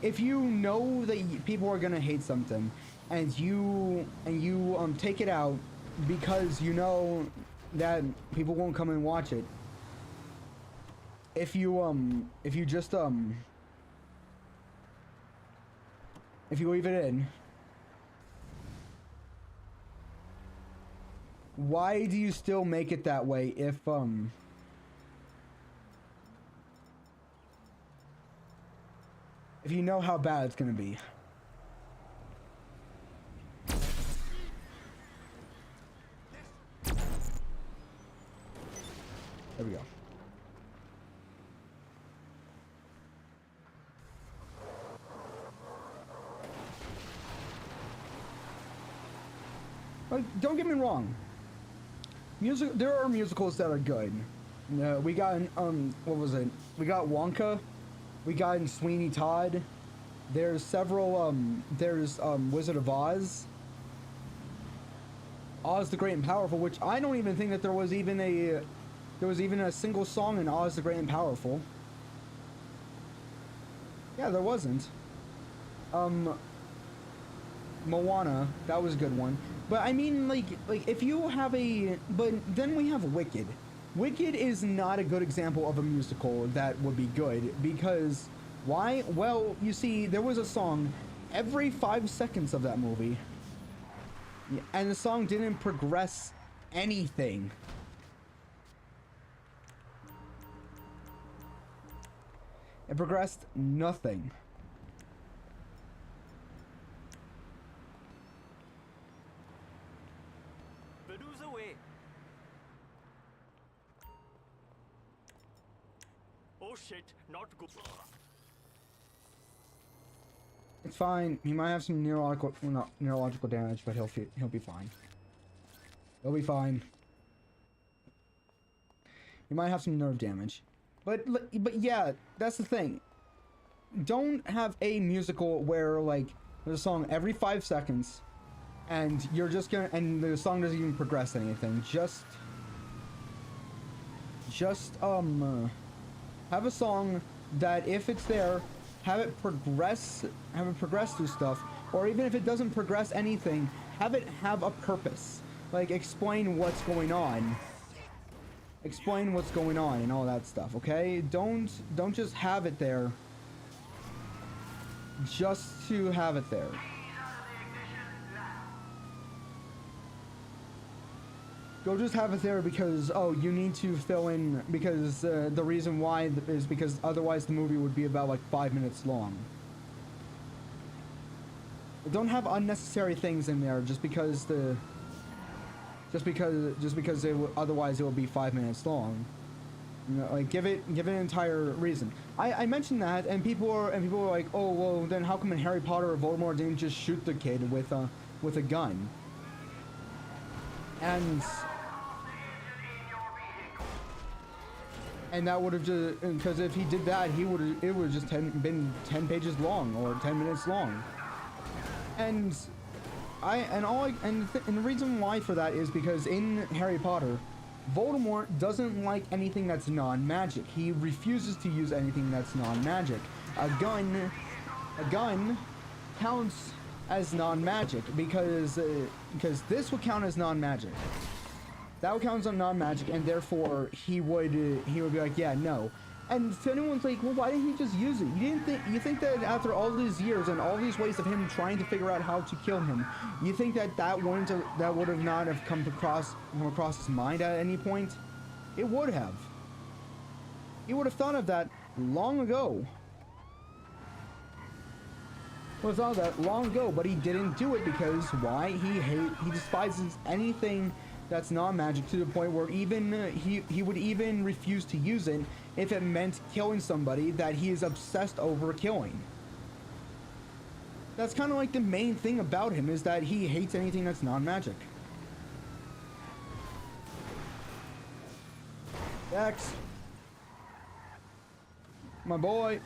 if you know that people are gonna hate something, and you take it out because you know that people won't come and watch it. If you just if you leave it in, why do you still make it that way if you know how bad it's gonna be? There we go. Like, don't get me wrong. There are musicals that are good. We got what was it? We got Wonka. We got in Sweeney Todd. There's several. There's Wizard of Oz. Oz the Great and Powerful, which I don't even think that there was even a single song in Oz the Great and Powerful. Yeah, there wasn't. Moana, that was a good one. But I mean, like if you have but then we have Wicked. Wicked is not a good example of a musical that would be good because why? Well, you see, there was a song every 5 seconds of that movie, and the song didn't progress anything. It progressed nothing. Oh shit, not good. It's fine. He might have some neurological damage, but he'll be fine. He'll be fine. He might have some nerve damage, but yeah, that's the thing. Don't have a musical where like there's a song every 5 seconds, and you're just gonna and the song doesn't even progress anything. Just have a song that if it's there, have it progress through stuff, or even if it doesn't progress anything, have it have a purpose. Like explain what's going on. Explain what's going on and all that stuff, okay? Don't just have it there just to have it there. Go just have it there because, oh, you need to fill in, because the reason why is because otherwise the movie would be about like 5 minutes long. Don't have unnecessary things in there just because otherwise it will be 5 minutes long. You know, like give it an entire reason. I mentioned that, and people are like, oh well, then how come in Harry Potter Voldemort didn't just shoot the kid with a gun? And that would have just, because if he did that, it would have just been 10 pages long or 10 minutes long. And the reason why for that is because in Harry Potter, Voldemort doesn't like anything that's non-magic. He refuses to use anything that's non-magic. A gun counts as non-magic because this would count as non-magic. That would count as non-magic, and therefore he would be like, yeah, no. And if anyone's like, well, why didn't he just use it? You think that after all these years and all these ways of him trying to figure out how to kill him, you think that would have not have come across his mind at any point? It would have. He would have thought of that long ago. Would have thought of that long ago, but he didn't do it because why? He despises anything that's non-magic to the point where even he would even refuse to use it if it meant killing somebody that he is obsessed over killing. That's kind of like the main thing about him, is that he hates anything that's non-magic. Dex, my boy.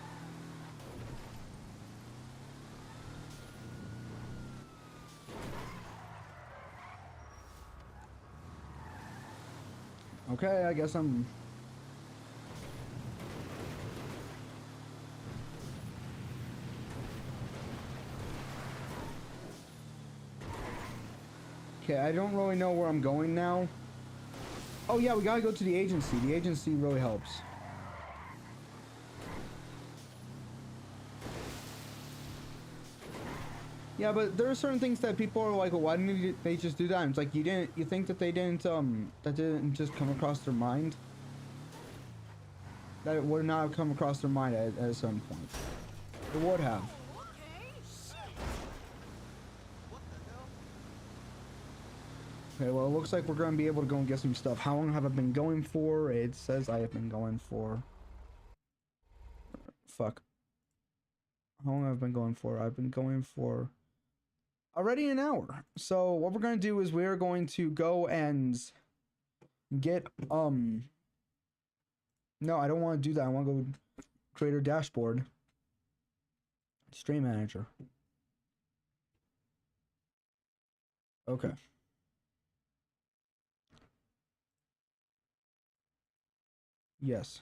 Okay, I guess I'm... Okay, I don't really know where I'm going now. Oh yeah, we gotta go to the agency. The agency really helps. Yeah, but there are certain things that people are like, well, why didn't they just do that? And it's like, you think that they didn't, that didn't just come across their mind? That it would not have come across their mind at a certain point. It would have. Okay, well, it looks like we're gonna be able to go and get some stuff. How long have I been going for? It says I have been going for... Fuck. How long have I been going for? I've been going for... already an hour. So what we're gonna do is we're going to go and get, no, I don't want to do that. I want to go create a dashboard. Stream manager. Okay. Yes.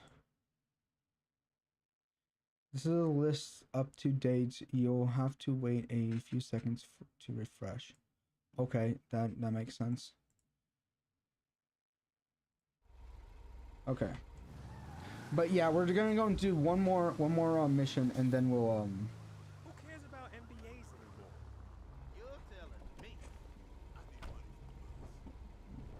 This is a list up to date. You'll have to wait a few seconds to refresh. Okay, that makes sense. Okay. But yeah, we're gonna go and do one more mission, and then we'll Who cares about MBAs anymore? You're telling me.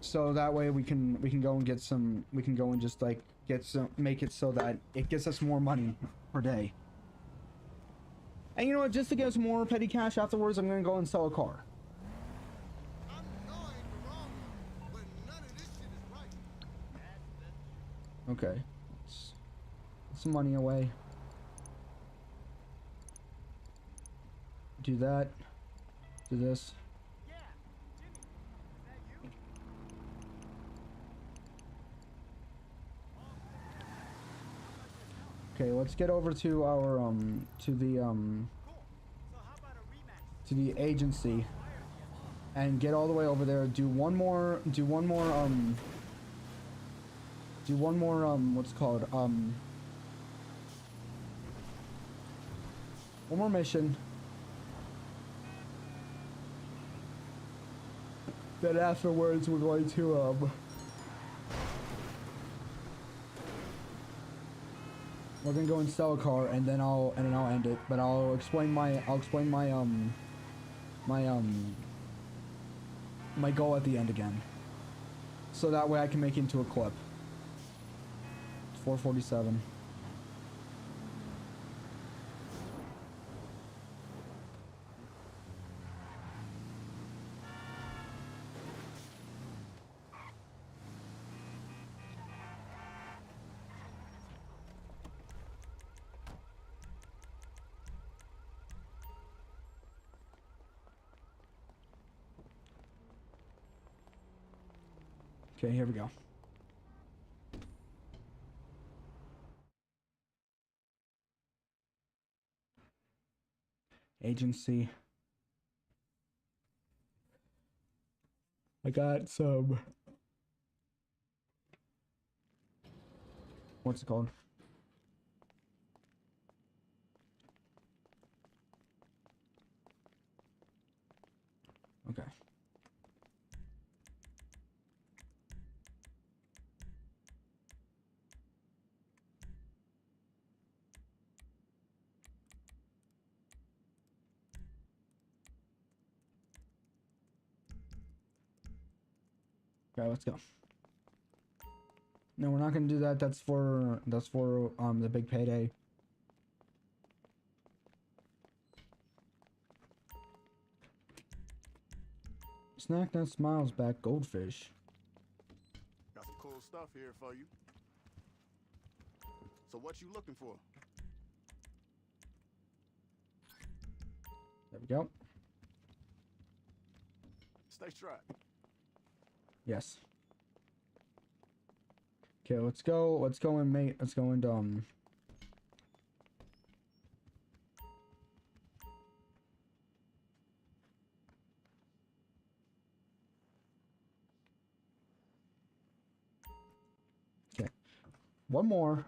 so that way we can go and get some, we can go and just like get some, make it so that it gets us more money per day. And you know what, just to get us more petty cash afterwards, I'm gonna go and sell a car. I'm going the wrong one, but none of this shit is right. Okay, let's get some money away. Do that. Do this. Yeah, Jimmy, is that you? Okay, let's get over to our Cool. So how about a rematch? to the agency and get all the way over there. Do one more what's it called, one more mission. Then afterwards we're going to we're gonna go and sell a car, and then I'll end it. But I'll explain my my goal at the end again, so that way I can make it into a clip. 447. Okay, here we go. Agency. I got some... what's it called? Okay. Okay, let's go. No, we're not gonna do that. That's for the big payday. Snack that smiles back, goldfish. Got some cool stuff here for you. So what you looking for? There we go. Stay strapped. Yes. Okay, let's go and make, let's go and okay. One more.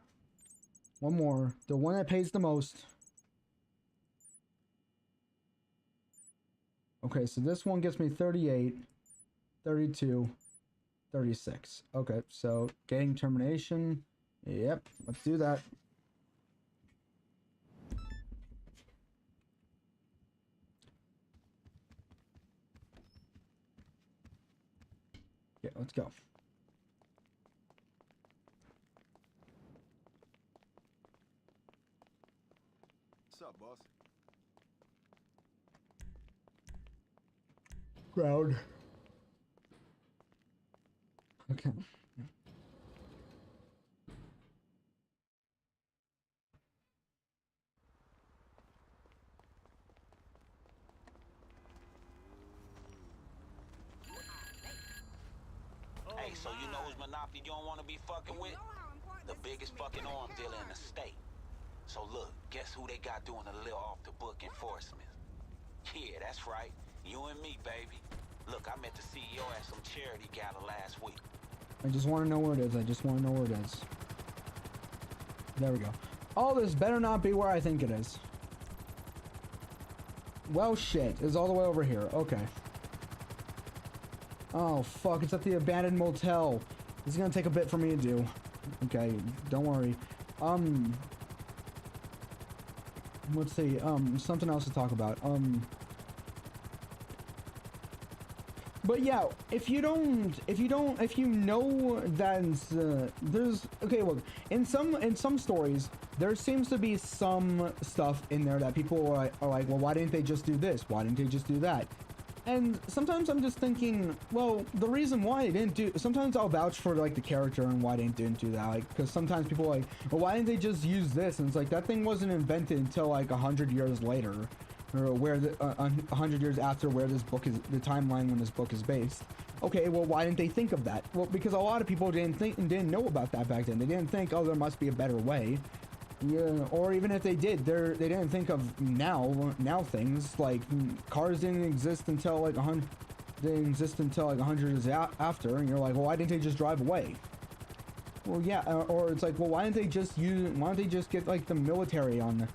The one that pays the most. Okay, so this one gets me 38. 32, 36. Okay, so getting termination. Yep, let's do that. Yeah, let's go. What's up, boss? Crowd. Okay. Hey, so you know whose monopoly you don't want to be fucking with? The biggest fucking arm dealer in the state. So look, guess who they got doing a little off-the-book enforcement? Yeah, that's right. You and me, baby. Look, I met the CEO at some charity gala last week. I just want to know where it is. I just want to know where it is. There we go. Oh, this better not be where I think it is. Well, shit. It's all the way over here. Okay. Oh, fuck. It's at the abandoned motel. This is gonna take a bit for me to do. Okay, don't worry. Let's see. Something else to talk about. But yeah, if you know that there's okay, look, in some stories there seems to be some stuff in there that people are like, well, why didn't they just do this? Why didn't they just do that? And sometimes I'm just thinking, well, the reason why they didn't do. Sometimes I'll vouch for like the character and why they didn't do that, like, because sometimes people are like, well, why didn't they just use this? And it's like that thing wasn't invented until like 100 years later. Or where the 100 years after where this book is, the timeline when this book is based. Okay, well, why didn't they think of that? Well, because a lot of people didn't know about that back then. They didn't think, oh, there must be a better way. Yeah, or even if they did, they didn't think of now things like cars didn't exist until like 100. They didn't exist until like 100 years after, and you're like, well, why didn't they just drive away? Well, yeah, or it's like, well, why didn't they just get like the military on the.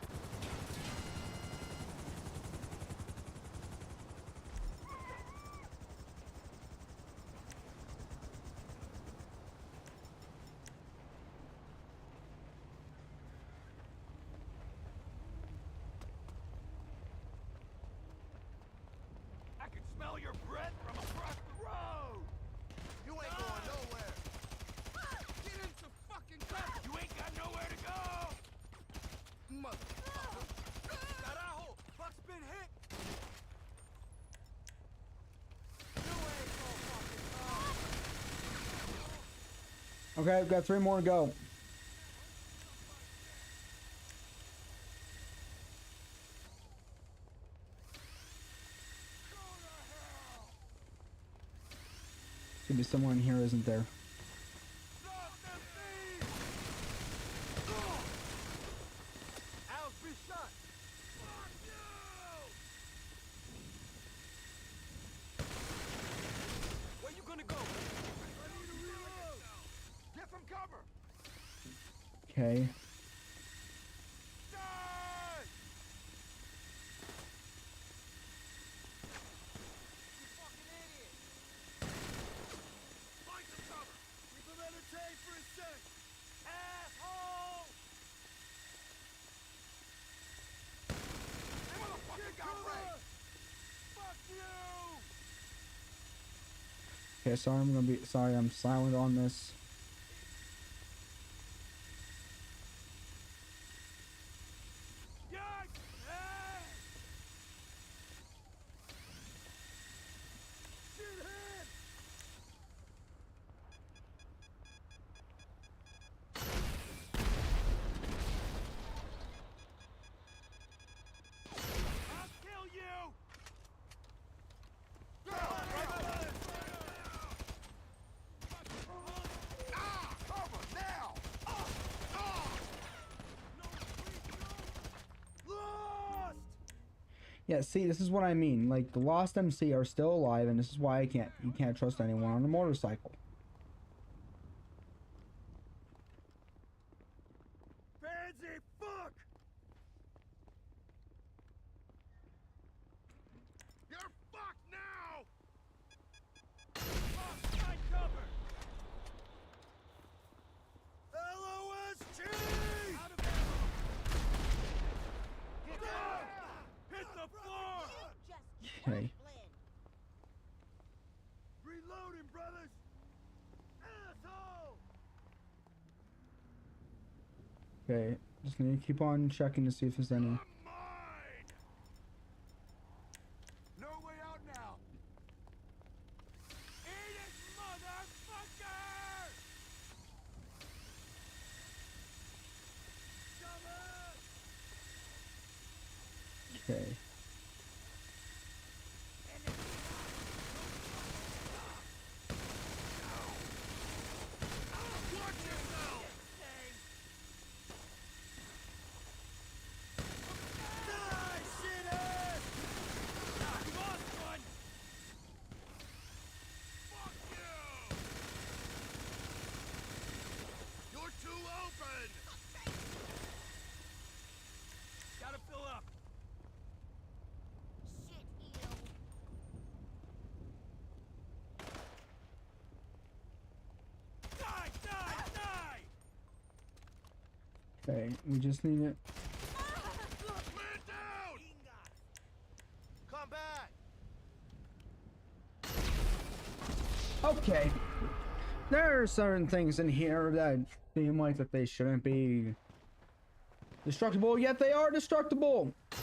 I can smell your breath from across the road! You ain't going nowhere. Get into fucking cover! You ain't got nowhere to go! Motherfucker. Carajo! Buck's been hit! Okay, I've got 3 more to go. Gonna be someone here, isn't there? Al's been shot! Fuck you! Where you gonna go? I need to reload! Get some cover! Okay. Die! You fucking idiot! Find some cover! Keep him entertained for a sec! Asshole! That motherfucker got raped! Fuck you! Okay, sorry, I'm silent on this. Yikes! Hey! Shoot him! I'll kill you! Ah! Cover now! Lost! Yeah, see, this is what I mean. Like, the Lost MC are still alive, and this is why you can't trust anyone on a motorcycle. Pansy, fuck! You're fucked now! Okay. Reloading, brothers! Asshole! Okay. Just need to keep on checking to see if there's any. Mine! No way out now! Eat it, motherfucker! Okay. You're too open! Gotta fill up. Die, die, die! Okay. We just need it. Man down! Come back! Okay. There are certain things in here that seem like that they shouldn't be destructible, yet they are destructible. Stay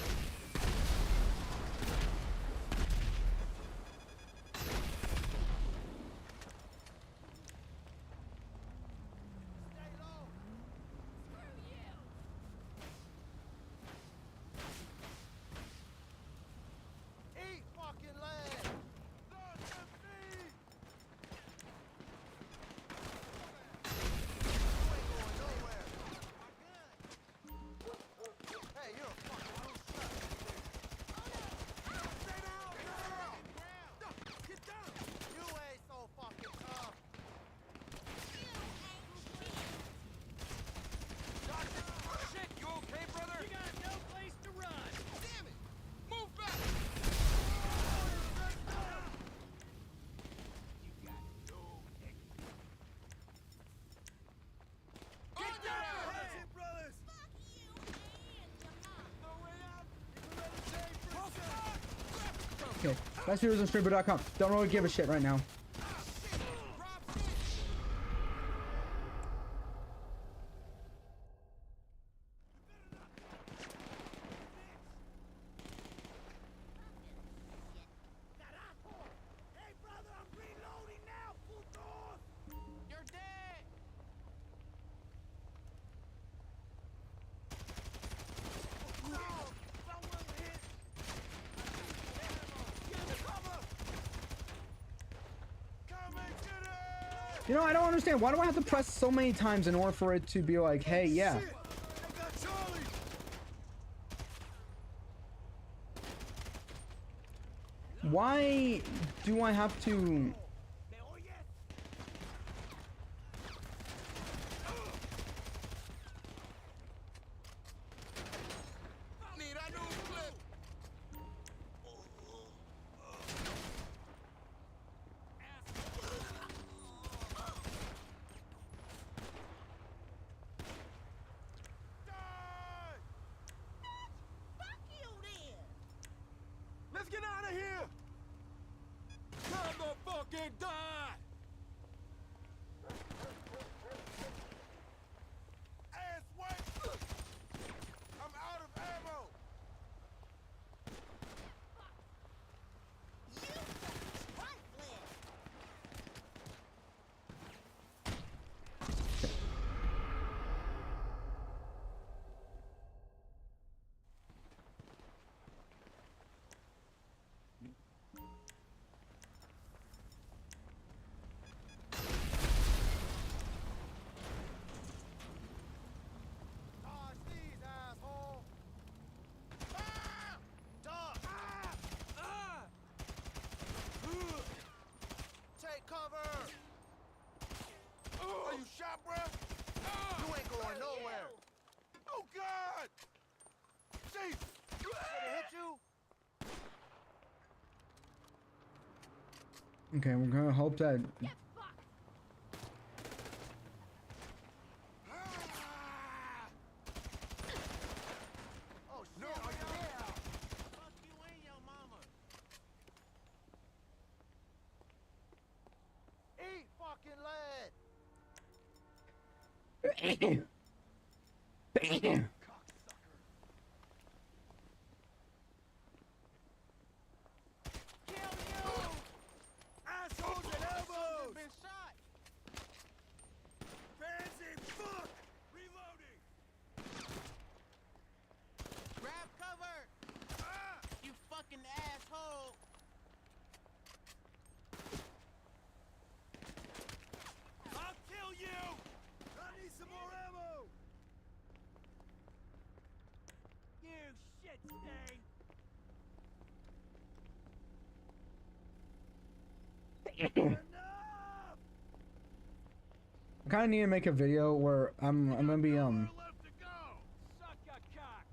low! Eat fucking land! Not the feet! You ain't going nowhere! Hey, you're a fucking loose shot! Stay down now! Get down! You ain't so fucking tough! Shit, you okay, brother? You got no place to run. Damn it! Move back! Get down! That's it, brothers! Okay. That's heroesandstreamer.com. Don't really give a shit right now. Hey, brother, I'm reloading now, putos! You're dead! No! Someone hit! Get cover! Come and get it! You know, I don't understand. Why do I have to press so many times in order for it to be like, hey, yeah. Shit! They got Charlie! Why do I have to... ¿Me oyes? Need a new clip! Die! Let's get out of here! Time to fucking die! Ass white! I'm out of ammo! Dodge these, asshole! Ah! Dodge! Ah! Take cover! Are you shot, bro? You ain't going nowhere! Oh, God! Jesus! Did it hit you? Okay, we're gonna hope that... Ah! Oh, shit! No, are you there? Fuck you and your mama. Assholes and elbows! Been shot! Fancy fuck! Reloading! Grab cover! Ah! You fucking asshole! I'll kill you! I need some more ammo! You shit stain! Enough! I kind of need to make a video where I'm gonna be Nowhere left to go! Suck a cock!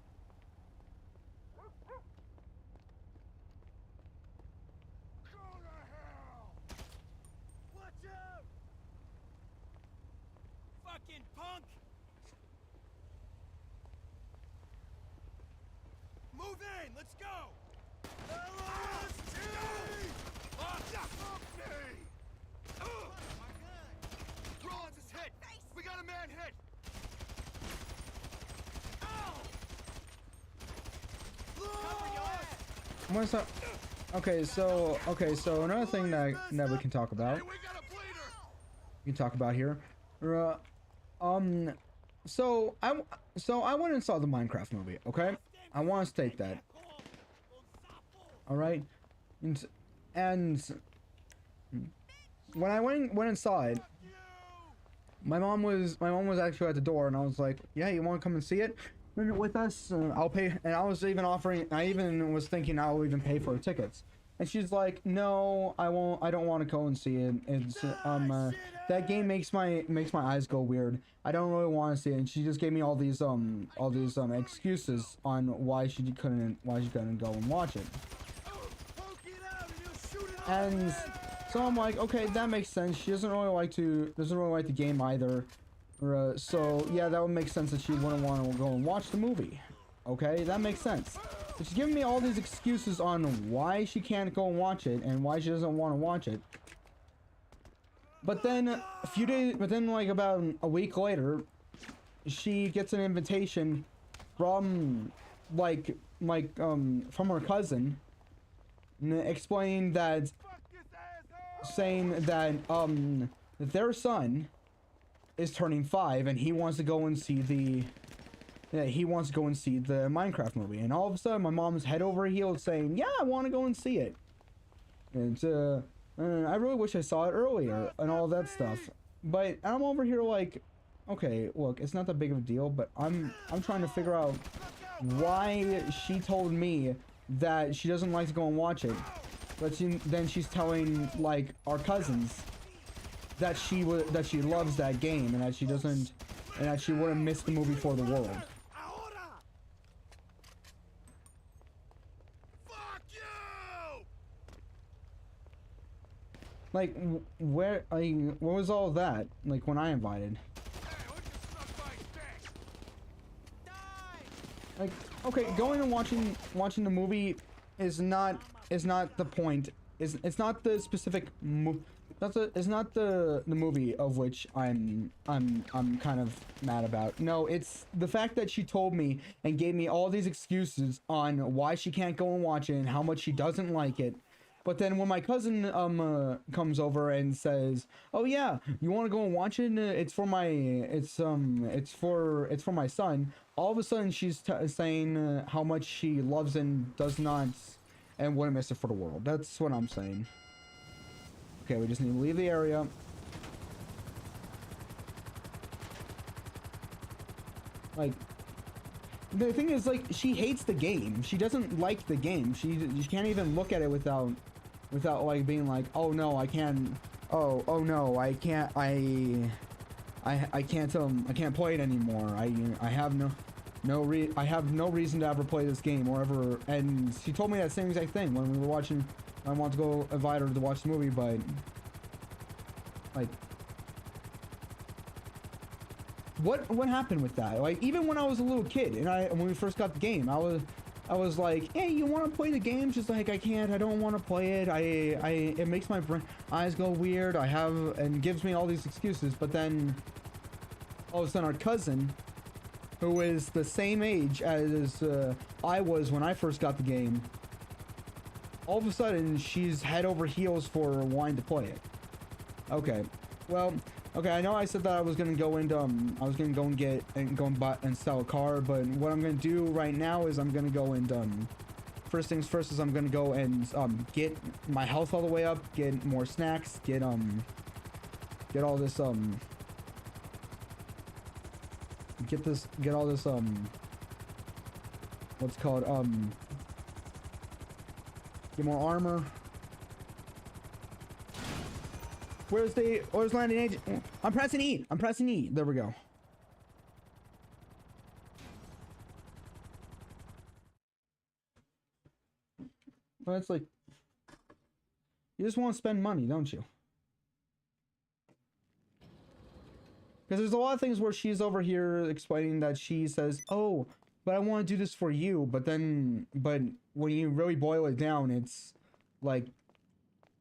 Go to hell! Watch out! Fucking punk! Move in! Let's go! LST! Rollins is hit! We got a man hit! Ow! Cover your ass! What's up? Okay, so another thing that we can talk about. Hey, we got a bleeder! We can talk about here. So I went and saw the Minecraft movie. Okay, I want to state that. All right, and when I went and saw it, my mom was actually at the door, and I was like, yeah, you want to come and see it with us? I'll pay. And I was even offering. I even was thinking I'll even pay for the tickets. And she's like, no, I won't. I don't want to go and see it. It's that game makes my eyes go weird. I don't really want to see it. And she just gave me all these excuses on why she couldn't go and watch it. And so I'm like, okay, that makes sense. She doesn't really like the game either. So yeah, that would make sense that she wouldn't want to go and watch the movie. Okay, that makes sense. But she's giving me all these excuses on why she can't go and watch it and why she doesn't want to watch it. But then like about a week later, she gets an invitation from from her cousin, explaining that, saying that their son is turning 5 and he wants to go and see the Minecraft movie. And all of a sudden my mom's head over heels saying, yeah, I want to go and see it. And I really wish I saw it earlier and all that stuff. But I'm over here like, okay, look, it's not that big of a deal, but I'm trying to figure out why she told me that she doesn't like to go and watch it. But then she's telling like our cousins that she loves that game and that she wouldn't miss the movie for the world. Like, what was all that? Like, when I invited? Like, okay, going and watching the movie is not the point. It's not the specific it's not the movie of which I'm kind of mad about. No, it's the fact that she told me and gave me all these excuses on why she can't go and watch it and how much she doesn't like it. But then when my cousin comes over and says, "Oh yeah, you want to go and watch it? It's for my son." All of a sudden, she's saying how much she loves and does not, and wouldn't miss it for the world. That's what I'm saying. Okay, we just need to leave the area. Like, the thing is, like, she hates the game. She doesn't like the game. She can't even look at it without like being like, oh no, I can't. Oh no, I can't. I can't play it anymore. I have no reason to ever play this game or ever. And she told me that same exact thing when we were watching. I want to go invite her to watch the movie, but like, what happened with that? Like, even when I was a little kid and when we first got the game, I was like, hey, you want to play the game? She's like, I can't. I don't want to play it. It makes my eyes go weird. And gives me all these excuses. But then all of a sudden our cousin, who is the same age as I was when I first got the game, all of a sudden she's head over heels for wanting to play it. Okay, well, okay, I know I said that I was gonna go into I was gonna go and get and go and buy and sell a car, but what I'm gonna do right now is I'm gonna go and first things first is I'm gonna go and get my health all the way up, get more snacks, get all this get all this what's called get more armor. Where's landing agent? I'm pressing E. I'm pressing E. There we go. Well, it's like you just want to spend money, don't you? Because there's a lot of things where she's over here explaining that she says, "Oh, but I want to do this for you," but when you really boil it down, it's like,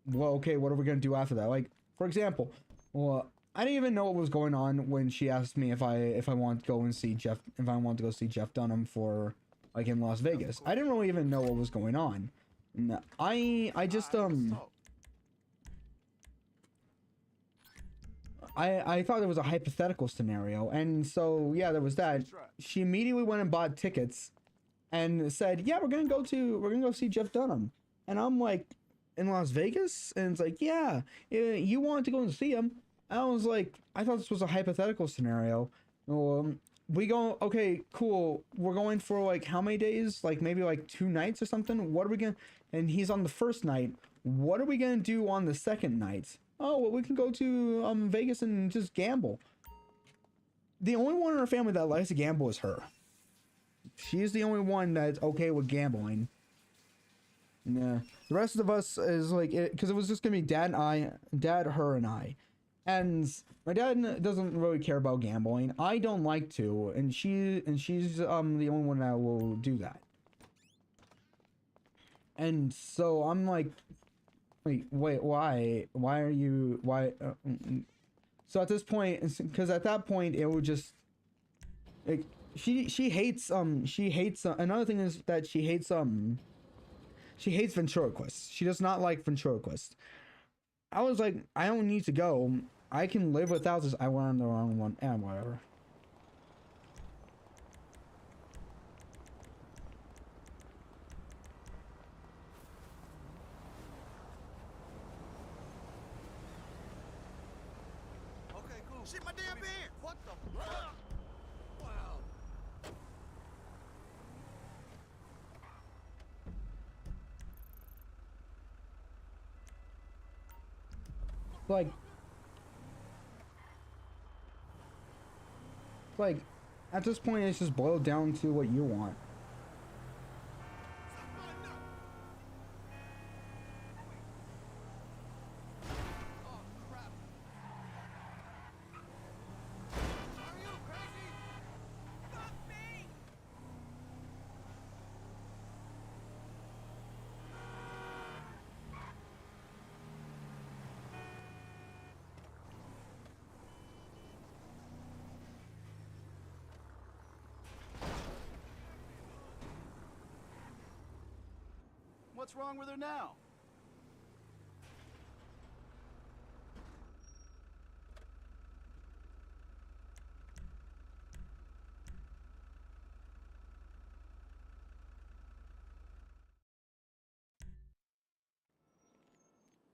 well, okay, what are we gonna do after that? Like, for example, well, I didn't even know what was going on when she asked me if I want to go and see Jeff, if I want to go see Jeff Dunham for like in Las Vegas. I didn't really even know what was going on. No, I just I thought it was a hypothetical scenario, and so yeah, there was that. She immediately went and bought tickets and said, "Yeah, we're gonna go see Jeff Dunham," and I'm like, "In Las Vegas?" And it's like, "Yeah, you wanted to go and see him." And I was like, I thought this was a hypothetical scenario. We go, okay, cool. We're going for like how many days? Like maybe like 2 nights or something. What are we gonna? And he's on the first night. What are we gonna do on the second night? Oh, well, we can go to Vegas and just gamble. The only one in our family that likes to gamble is her. She's the only one that's okay with gambling. Nah. The rest of us is like, because it was just gonna be Dad, her, and I. And my dad doesn't really care about gambling. I don't like to, and she's the only one that will do that. And so I'm like, wait, why are you, so at this point, because at that point it would just, like, she hates, another thing is that she hates ventriloquists. She does not like ventriloquists. I was like, I don't need to go. I can live without this. I went on the wrong one. And whatever. Okay, cool. Shit, my damn pants! What the fuck? Wow. Like, at this point, it's just boiled down to what you want. What's wrong with her now?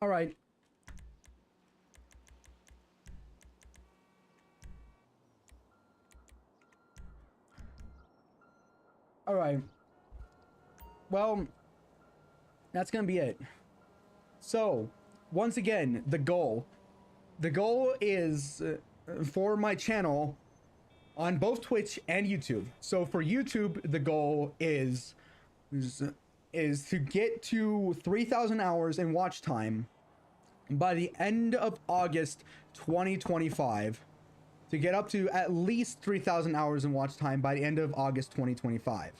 All right. All right. Well, that's gonna be it. So, once again, the goal is for my channel on both Twitch and YouTube. So for YouTube, the goal is to get to 3,000 hours in watch time by the end of August 2025. To get up to at least 3,000 hours in watch time by the end of August 2025.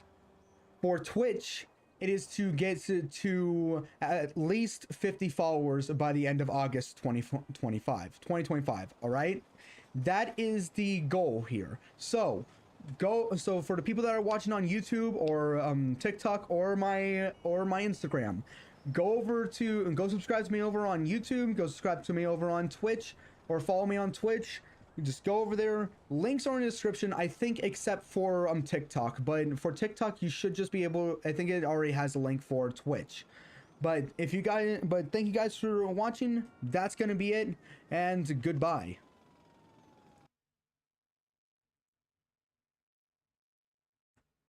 For Twitch, it is to get to at least 50 followers by the end of August 2025. All right? That is the goal here. So for the people that are watching on YouTube or TikTok or my Instagram, go subscribe to me over on YouTube, go subscribe to me over on Twitch, or follow me on Twitch. You just go over there. Links are in the description, I think, except for TikTok. But for TikTok, you should just be able. I think it already has a link for Twitch. But thank you guys for watching. That's gonna be it, and goodbye.